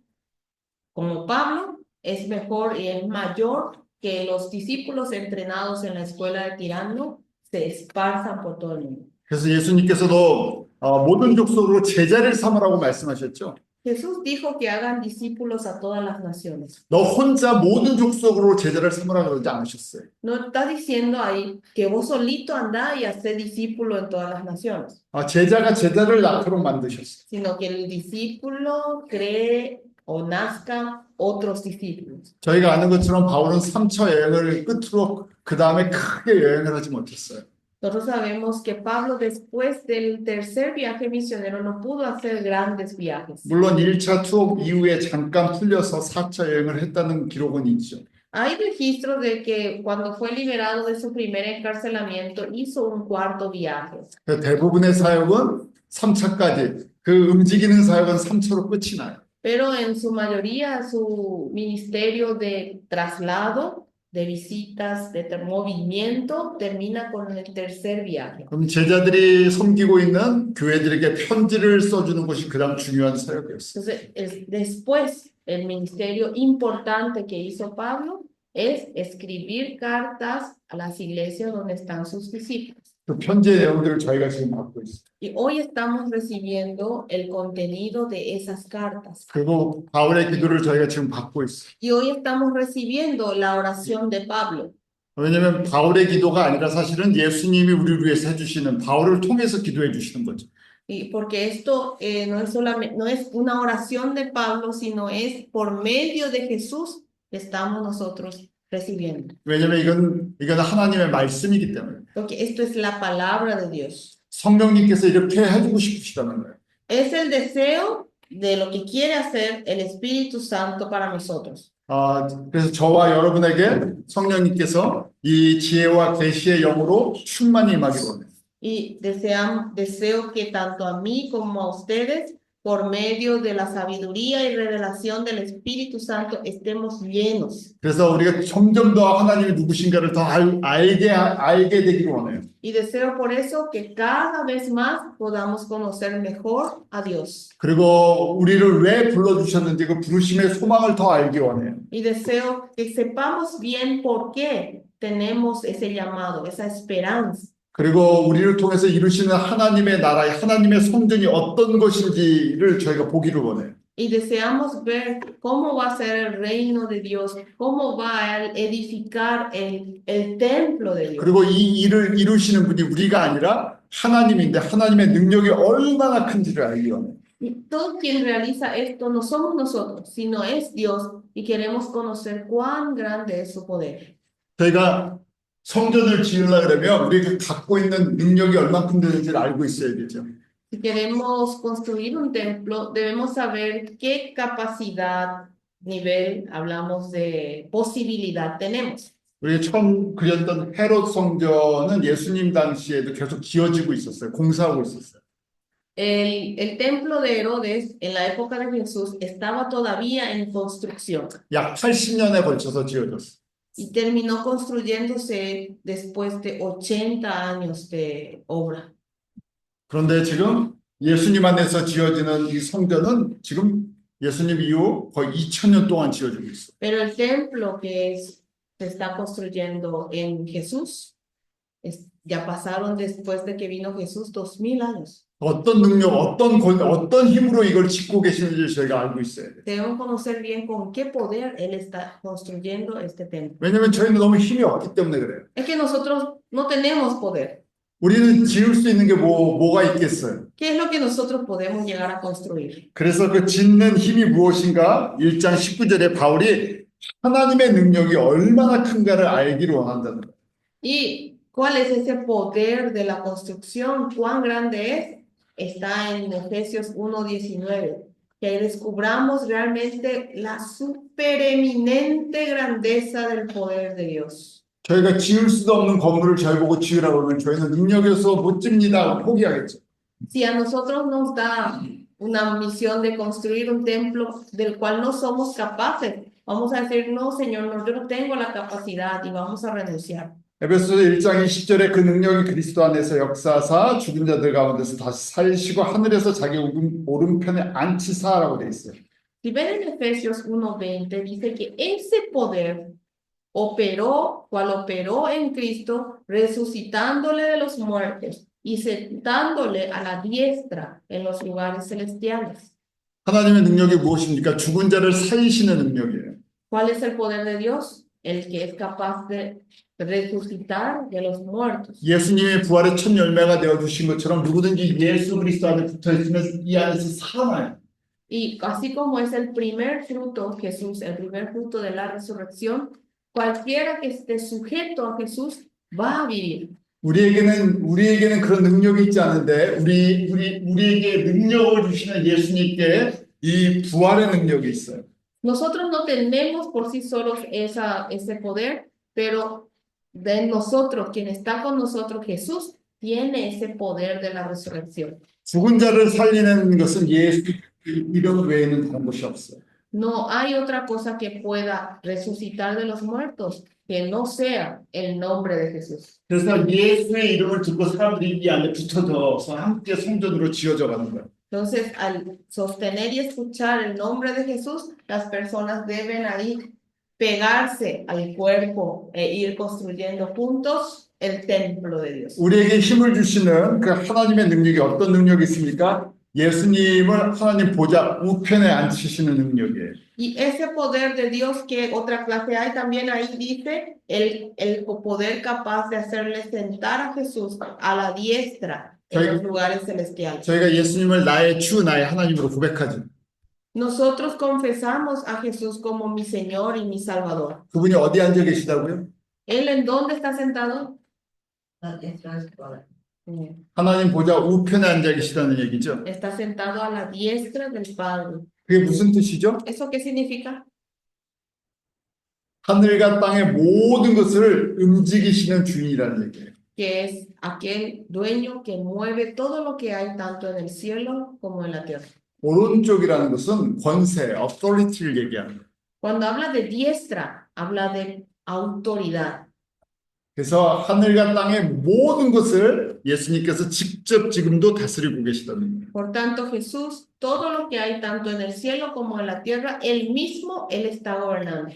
como Pablo es mejor y es mayor que los discípulos entrenados en la escuela de Tirano se esparzan por todo el mundo. 그래서 예수님께서도 모든 족속으로 제자를 삼으라고 말씀하셨죠. Jesús dijo que hagan discípulos a todas las naciones. 너 혼자 모든 족속으로 제자를 삼으라고 그러지 않으셨어요. No está diciendo ahí que vos solito andá y hacé discípulo en todas las naciones, 제자가 제자를 낳도록 만드셨어요. sino que el discípulo cree o nazcan otros discípulos. 저희가 아는 것처럼 바울은 3차 여행을 끝으로 그 다음에 크게 여행을 하지 못했어요. Nosotros sabemos que Pablo después del tercer viaje misionero no pudo hacer grandes viajes. 물론 1차 투옥 이후에 잠깐 풀려서 4차 여행을 했다는 기록은 있죠. Hay registros de que cuando fue liberado de su primer encarcelamiento hizo un cuarto viaje. 대부분의 사역은 3차까지, 그 움직이는 사역은 3차로 끝이 나요. Pero en su mayoría su ministerio de traslado, de visitas, de movimiento termina con el tercer viaje. 그럼 제자들이 섬기고 있는 교회들에게 편지를 써주는 것이 가장 중요한 사역이었어요. Entonces, después, el ministerio importante que hizo Pablo es escribir cartas a las iglesias donde están sus discípulos. 그 편지의 내용들을 저희가 지금 받고 있어요. Y hoy estamos recibiendo el contenido de esas cartas. 그리고 바울의 기도를 저희가 지금 받고 있어요. Y hoy estamos recibiendo la oración de Pablo. 왜냐하면 바울의 기도가 아니라 사실은 예수님이 우리를 위해서 해주시는, 바울을 통해서 기도해 주시는 거죠. Y porque esto no es solamente, no es una oración de Pablo, sino es por medio de Jesús que estamos nosotros recibiendo. 왜냐하면 이건 하나님의 말씀이기 때문에. Porque esto es la palabra de Dios. 성령님께서 이렇게 해주고 싶으시다는 거예요. Es el deseo de lo que quiere hacer el Espíritu Santo para nosotros. 그래서 저와 여러분에게 성령님께서 이 지혜와 계시의 영으로 충만히 임하기를 원해요. Y deseo que tanto a mí como a ustedes, por medio de la sabiduría y revelación del Espíritu Santo, estemos llenos. 그래서 우리가 점점 더 하나님이 누구신가를 더 알게 되기를 원해요. Y deseo por eso que cada vez más podamos conocer mejor a Dios. 그리고 우리를 왜 불러주셨는지 그 부르심의 소망을 더 알기 원해요. Y deseo que sepamos bien por qué tenemos ese llamado, esa esperanza. 그리고 우리를 통해서 이루시는 하나님의 나라의 하나님의 성전이 어떤 것인지를 저희가 보기를 원해요. Y deseamos ver cómo va a ser el reino de Dios, cómo va a edificar el templo de Dios. 그리고 이 일을 이루시는 분이 우리가 아니라 하나님인데 하나님의 능력이 얼마나 큰지를 알기 원해요. Y todo quien realiza esto no somos nosotros, sino es Dios, y queremos conocer cuán grande es su poder. 저희가 성전을 지으려고 그러면 우리가 갖고 있는 능력이 얼만큼 되는지를 알고 있어야 되죠. Si queremos construir un templo, debemos saber qué capacidad, nivel, hablamos de posibilidad tenemos. 우리 처음 그렸던 헤롯 성전은 예수님 당시에도 계속 지어지고 있었어요. 공사하고 있었어요. El templo de Herodes en la época de Jesús estaba todavía en construcción. 약 80년에 걸쳐서 지어졌어요. Y terminó construyéndose después de 80 años de obra. 그런데 지금 예수님 안에서 지어지는 이 성전은 지금 예수님 이후 거의 2000년 동안 지어지고 있어요. Pero el templo que se está construyendo en Jesús, ya pasaron después de que vino Jesús 2000 años. 어떤 능력, 어떤 힘으로 이걸 짓고 계시는지 저희가 알고 있어야 돼요. Debemos conocer bien con qué poder Él está construyendo este templo. 왜냐하면 저희는 너무 힘이 없기 때문에 그래요. Es que nosotros no tenemos poder. 우리는 지을 수 있는 게 뭐가 있겠어요? ¿Qué es lo que nosotros podemos llegar a construir? 그래서 그 짓는 힘이 무엇인가? 1장 19절에 바울이 하나님의 능력이 얼마나 큰가를 알기를 원한다는 거예요. ¿Y cuál es ese poder de la construcción? ¿Cuán grande es? Está en Efesios 1:19. Que descubramos realmente la supereminente grandeza del poder de Dios. 저희가 지을 수도 없는 건물을 저희 보고 지으라고 하면 저희는 능력에서 못 집니다. 포기하겠죠. Si a nosotros nos da una misión de construir un templo del cual no somos capaces, vamos a decir, no, Señor, no, yo no tengo la capacidad y vamos a renunciar. 에베소서 1장 20절에 그 능력이 그리스도 안에서 역사하사 죽은 자들 가운데서 다시 살리시고 하늘에서 자기 오른편에 앉히사라고 돼 있어요. Si ven en Efesios 1:20, dice que ese poder operó en Cristo, resucitándole de los muertos y sentándole a la diestra en los lugares celestiales. 하나님의 능력이 무엇입니까? 죽은 자를 살리시는 능력이에요. ¿Cuál es el poder de Dios? El que es capaz de resucitar de los muertos. 예수님의 부활의 첫 열매가 되어 주신 것처럼 누구든지 예수 그리스도 안에 붙어 있으면 이 안에서 살아나요. Y así como es el primer fruto, Jesús, el primer fruto de la resurrección, cualquiera que esté sujeto a Jesús va a vivir. 우리에게는 그런 능력이 있지 않은데 우리에게 능력을 주시는 예수님께 이 부활의 능력이 있어요. Nosotros no tenemos por sí solos ese poder, pero de nosotros, quien está con nosotros, Jesús, tiene ese poder de la resurrección. 죽은 자를 살리는 것은 예수 이름 외에는 다른 것이 없어요. No hay otra cosa que pueda resucitar de los muertos que no sea el nombre de Jesús. 그래서 예수의 이름을 듣고 사람들이 이 안에 붙어져서 함께 성전으로 지어져 가는 거예요. Entonces, al sostener y escuchar el nombre de Jesús, las personas deben ahí pegarse al cuerpo e ir construyendo juntos el templo de Dios. 우리에게 힘을 주시는 그 하나님의 능력이 어떤 능력이 있습니까? 예수님을 하나님 보좌 우편에 앉히시는 능력이에요. Y ese poder de Dios, que otra clase hay también ahí, dice el poder capaz de hacerle sentar a Jesús a la diestra en los lugares celestiales. 저희가 예수님을 나의 주, 나의 하나님으로 고백하죠. Nosotros confesamos a Jesús como mi Señor y mi Salvador. 그분이 어디 앉아 계시다고요? ¿Él en dónde está sentado? La diestra del Padre. 하나님 보좌 우편에 앉아 계시다는 얘기죠. Está sentado a la diestra del Padre. 그게 무슨 뜻이죠? ¿Eso qué significa? 하늘과 땅의 모든 것을 움직이시는 주인이라는 얘기예요. Que es aquel dueño que mueve todo lo que hay tanto en el cielo como en la tierra. 오른쪽이라는 것은 권세, authority를 얘기하는 거예요. Cuando habla de diestra, habla de autoridad. 그래서 하늘과 땅의 모든 것을 예수님께서 직접 지금도 다스리고 계시다는 거예요. Por tanto, Jesús, todo lo que hay tanto en el cielo como en la tierra, él mismo, él está gobernando.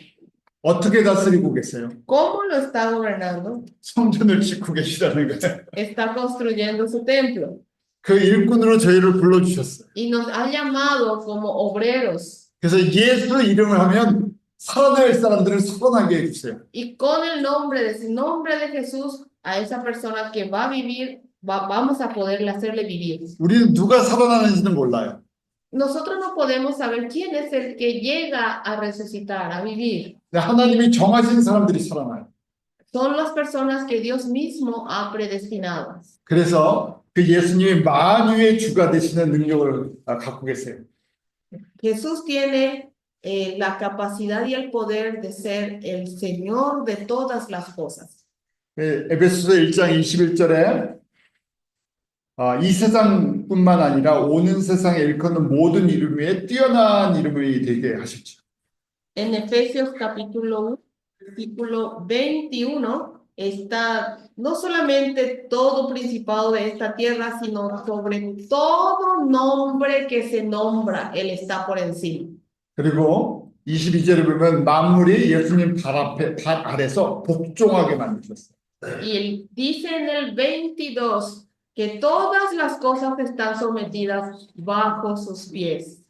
어떻게 다스리고 계세요? ¿Cómo lo está gobernando? 성전을 짓고 계시다는 거예요. Está construyendo su templo 그 일꾼으로 저희를 불러주셨어요. y nos ha llamado como obreros. 그래서 예수 이름을 하면 살아날 사람들을 살아나게 해주세요. Y con el nombre de ese nombre de Jesús, a esa persona que va a vivir, vamos a poderle hacerle vivir. 우리는 누가 살아나는지는 몰라요. Nosotros no podemos saber quién es el que llega a resucitar, a vivir. 근데 하나님이 정하신 사람들이 살아나요. Son las personas que Dios mismo ha predestinado. 그래서 그 예수님이 만유의 주가 되시는 능력을 갖고 계세요. Jesús tiene la capacidad y el poder de ser el Señor de todas las cosas. 에베소서 1장 21절에 이 세상뿐만 아니라 오는 세상에 일컫는 모든 이름 위에 뛰어난 이름이 되게 하셨죠. En Efesios capítulo 1, versículo 21, está no solamente todo principado de esta tierra, sino sobre todo nombre que se nombra, Él está por encima. 그리고 22절에 보면 만물이 예수님 발 아래서 복종하게 만드셨어요. Y él dice en el 22 que todas las cosas están sometidas bajo sus pies.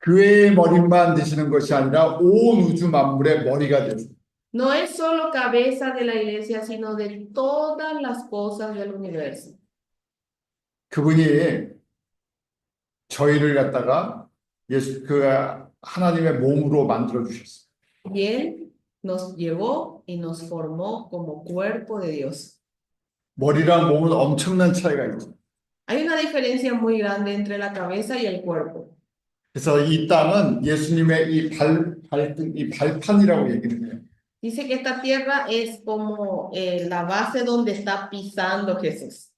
교회의 머리만 되시는 것이 아니라 온 우주 만물의 머리가 되세요. No es solo cabeza de la iglesia, sino de todas las cosas del universo. 그분이 저희를 갖다가 하나님의 몸으로 만들어 주셨어요. Y él nos llevó y nos formó como cuerpo de Dios. 머리랑 몸은 엄청난 차이가 있죠. Hay una diferencia muy grande entre la cabeza y el cuerpo. 그래서 이 땅은 예수님의 이 발판이라고 얘기를 해요. Dice que esta tierra es como la base donde está pisando Jesús.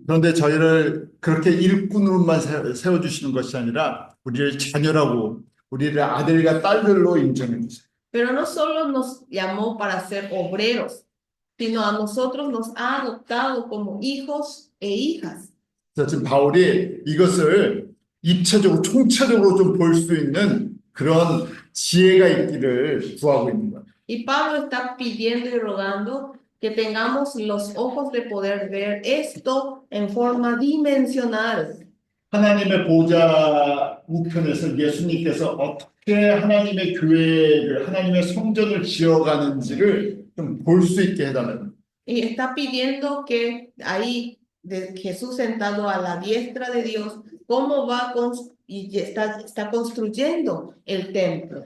그런데 저희를 그렇게 일꾼으로만 세워주시는 것이 아니라 우리를 자녀라고 우리를 아들과 딸들로 인정해 주세요. Pero no solo nos llamó para ser obreros, sino a nosotros nos ha adoptado como hijos e hijas. 그래서 지금 바울이 이것을 입체적으로 총체적으로 좀 볼 수 있는 그런 지혜가 있기를 구하고 있는 거예요. Y Pablo está pidiendo y rogando que tengamos los ojos de poder ver esto en forma dimensional. 하나님의 보좌 우편에서 예수님께서 어떻게 하나님의 교회를, 하나님의 성전을 지어가는지를 좀 볼 수 있게 해달라는. Y está pidiendo que ahí Jesús sentado a la diestra de Dios, cómo va y está construyendo el templo.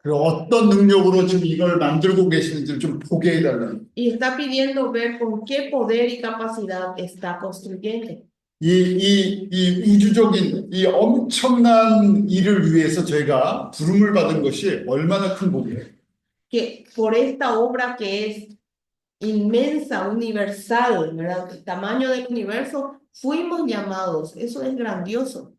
그리고 어떤 능력으로 지금 이걸 만들고 계시는지를 좀 보게 해달라는. Y está pidiendo ver con qué poder y capacidad está construyendo. 이 우주적인 이 엄청난 일을 위해서 저희가 부름을 받은 것이 얼마나 큰 복이에요. Que por esta obra que es inmensa, universal, ¿verdad? El tamaño del universo, fuimos llamados. Eso es grandioso.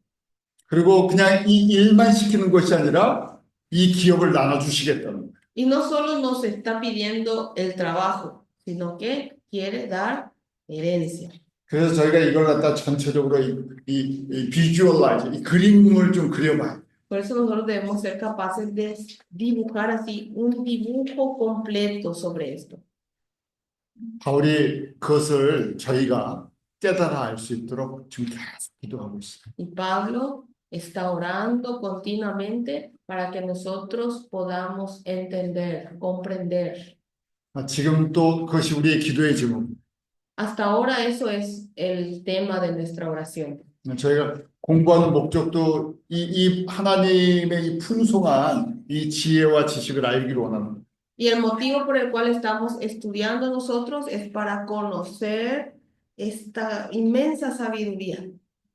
그리고 그냥 이 일만 시키는 것이 아니라 이 기업을 나눠주시겠다는 거예요. Y no solo nos está pidiendo el trabajo, sino que quiere dar herencia. 그래서 저희가 이걸 갖다 전체적으로 비주얼라이즈, 이 그림을 좀 그려봐요. Por eso nosotros debemos ser capaces de dibujar así un dibujo completo sobre esto. 바울이 그것을 저희가 깨달아 알 수 있도록 지금 계속 기도하고 있어요. Y Pablo está orando continuamente para que nosotros podamos entender, comprender. 지금 또 그것이 우리의 기도의 제목. Hasta ahora eso es el tema de nuestra oración. 저희가 공부하는 목적도 이 하나님의 이 풍성한 이 지혜와 지식을 알기를 원합니다. Y el motivo por el cual estamos estudiando nosotros es para conocer esta inmensa sabiduría,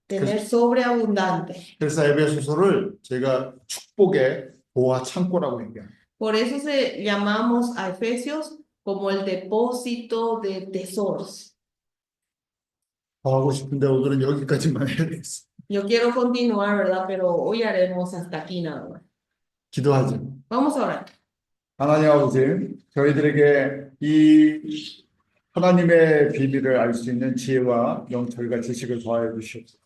tener sobreabundante. 그래서 에베소서를 제가 축복의 보화 창고라고 얘기합니다. Por eso llamamos a Efesios como el depósito de tesoros. 더 하고 싶은데 오늘은 여기까지만 해야 되겠어. Yo quiero continuar, ¿verdad? Pero hoy haremos hasta aquí nada más. 기도하죠. Vamos a orar. 하나님 아버지, 저희들에게 이 하나님의 비밀을 알 수 있는 지혜와 영철과 지식을 더하여 주시옵소서.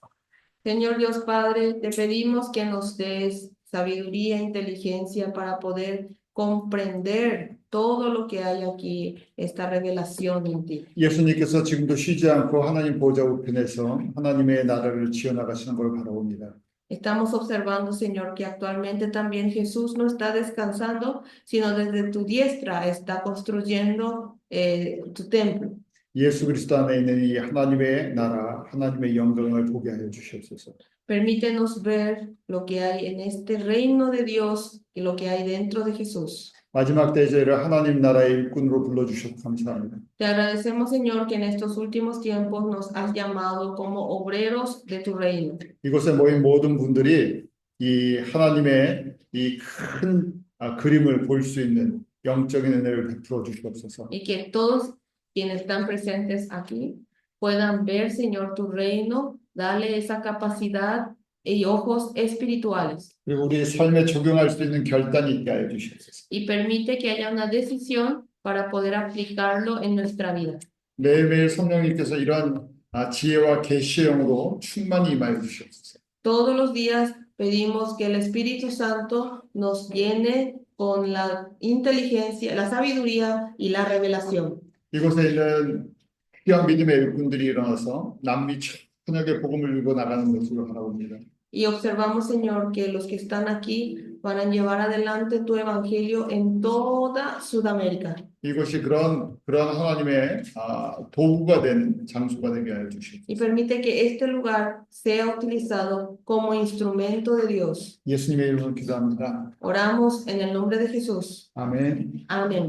Señor Dios Padre, te pedimos que nos des sabiduría e inteligencia para poder comprender todo lo que hay aquí, esta revelación en ti. 예수님께서 지금도 쉬지 않고 하나님 보좌 우편에서 하나님의 나라를 지어나가시는 걸 바라봅니다. Estamos observando, Señor, que actualmente también Jesús no está descansando, sino desde tu diestra está construyendo tu templo. 예수 그리스도 안에 있는 이 하나님의 나라, 하나님의 영광을 보게 하여 주시옵소서. Permítenos ver lo que hay en este reino de Dios y lo que hay dentro de Jesús. 마지막 때 저희를 하나님 나라의 일꾼으로 불러주셔서 감사합니다. Te agradecemos, Señor, que en estos últimos tiempos nos has llamado como obreros de tu reino. 이곳에 모인 모든 분들이 이 하나님의 이 큰 그림을 볼 수 있는 영적인 은혜를 베풀어 주시옵소서. Y que todos quienes están presentes aquí puedan ver, Señor, tu reino, dale esa capacidad y ojos espirituales. 그리고 우리 삶에 적용할 수 있는 결단이 있게 하여 주시옵소서. Y permite que haya una decisión para poder aplicarlo en nuestra vida. 매일매일 성령님께서 이러한 지혜와 계시의 영으로 충만히 임하여 주시옵소서. Todos los días pedimos que el Espíritu Santo nos llene con la inteligencia, la sabiduría y la revelación. 이곳에 있는 귀한 믿음의 일꾼들이 일어나서 남미 천역의 복음을 이루고 나가는 것으로 바라봅니다. Y observamos, Señor, que los que están aquí van a llevar adelante tu evangelio en toda Sudamérica. 이곳이 그런 하나님의 도구가 되는 장소가 되게 하여 주시옵소서. Y permite que este lugar sea utilizado como instrumento de Dios. 예수님의 이름으로 기도합니다. Oramos en el nombre de Jesús. 아멘. Amén.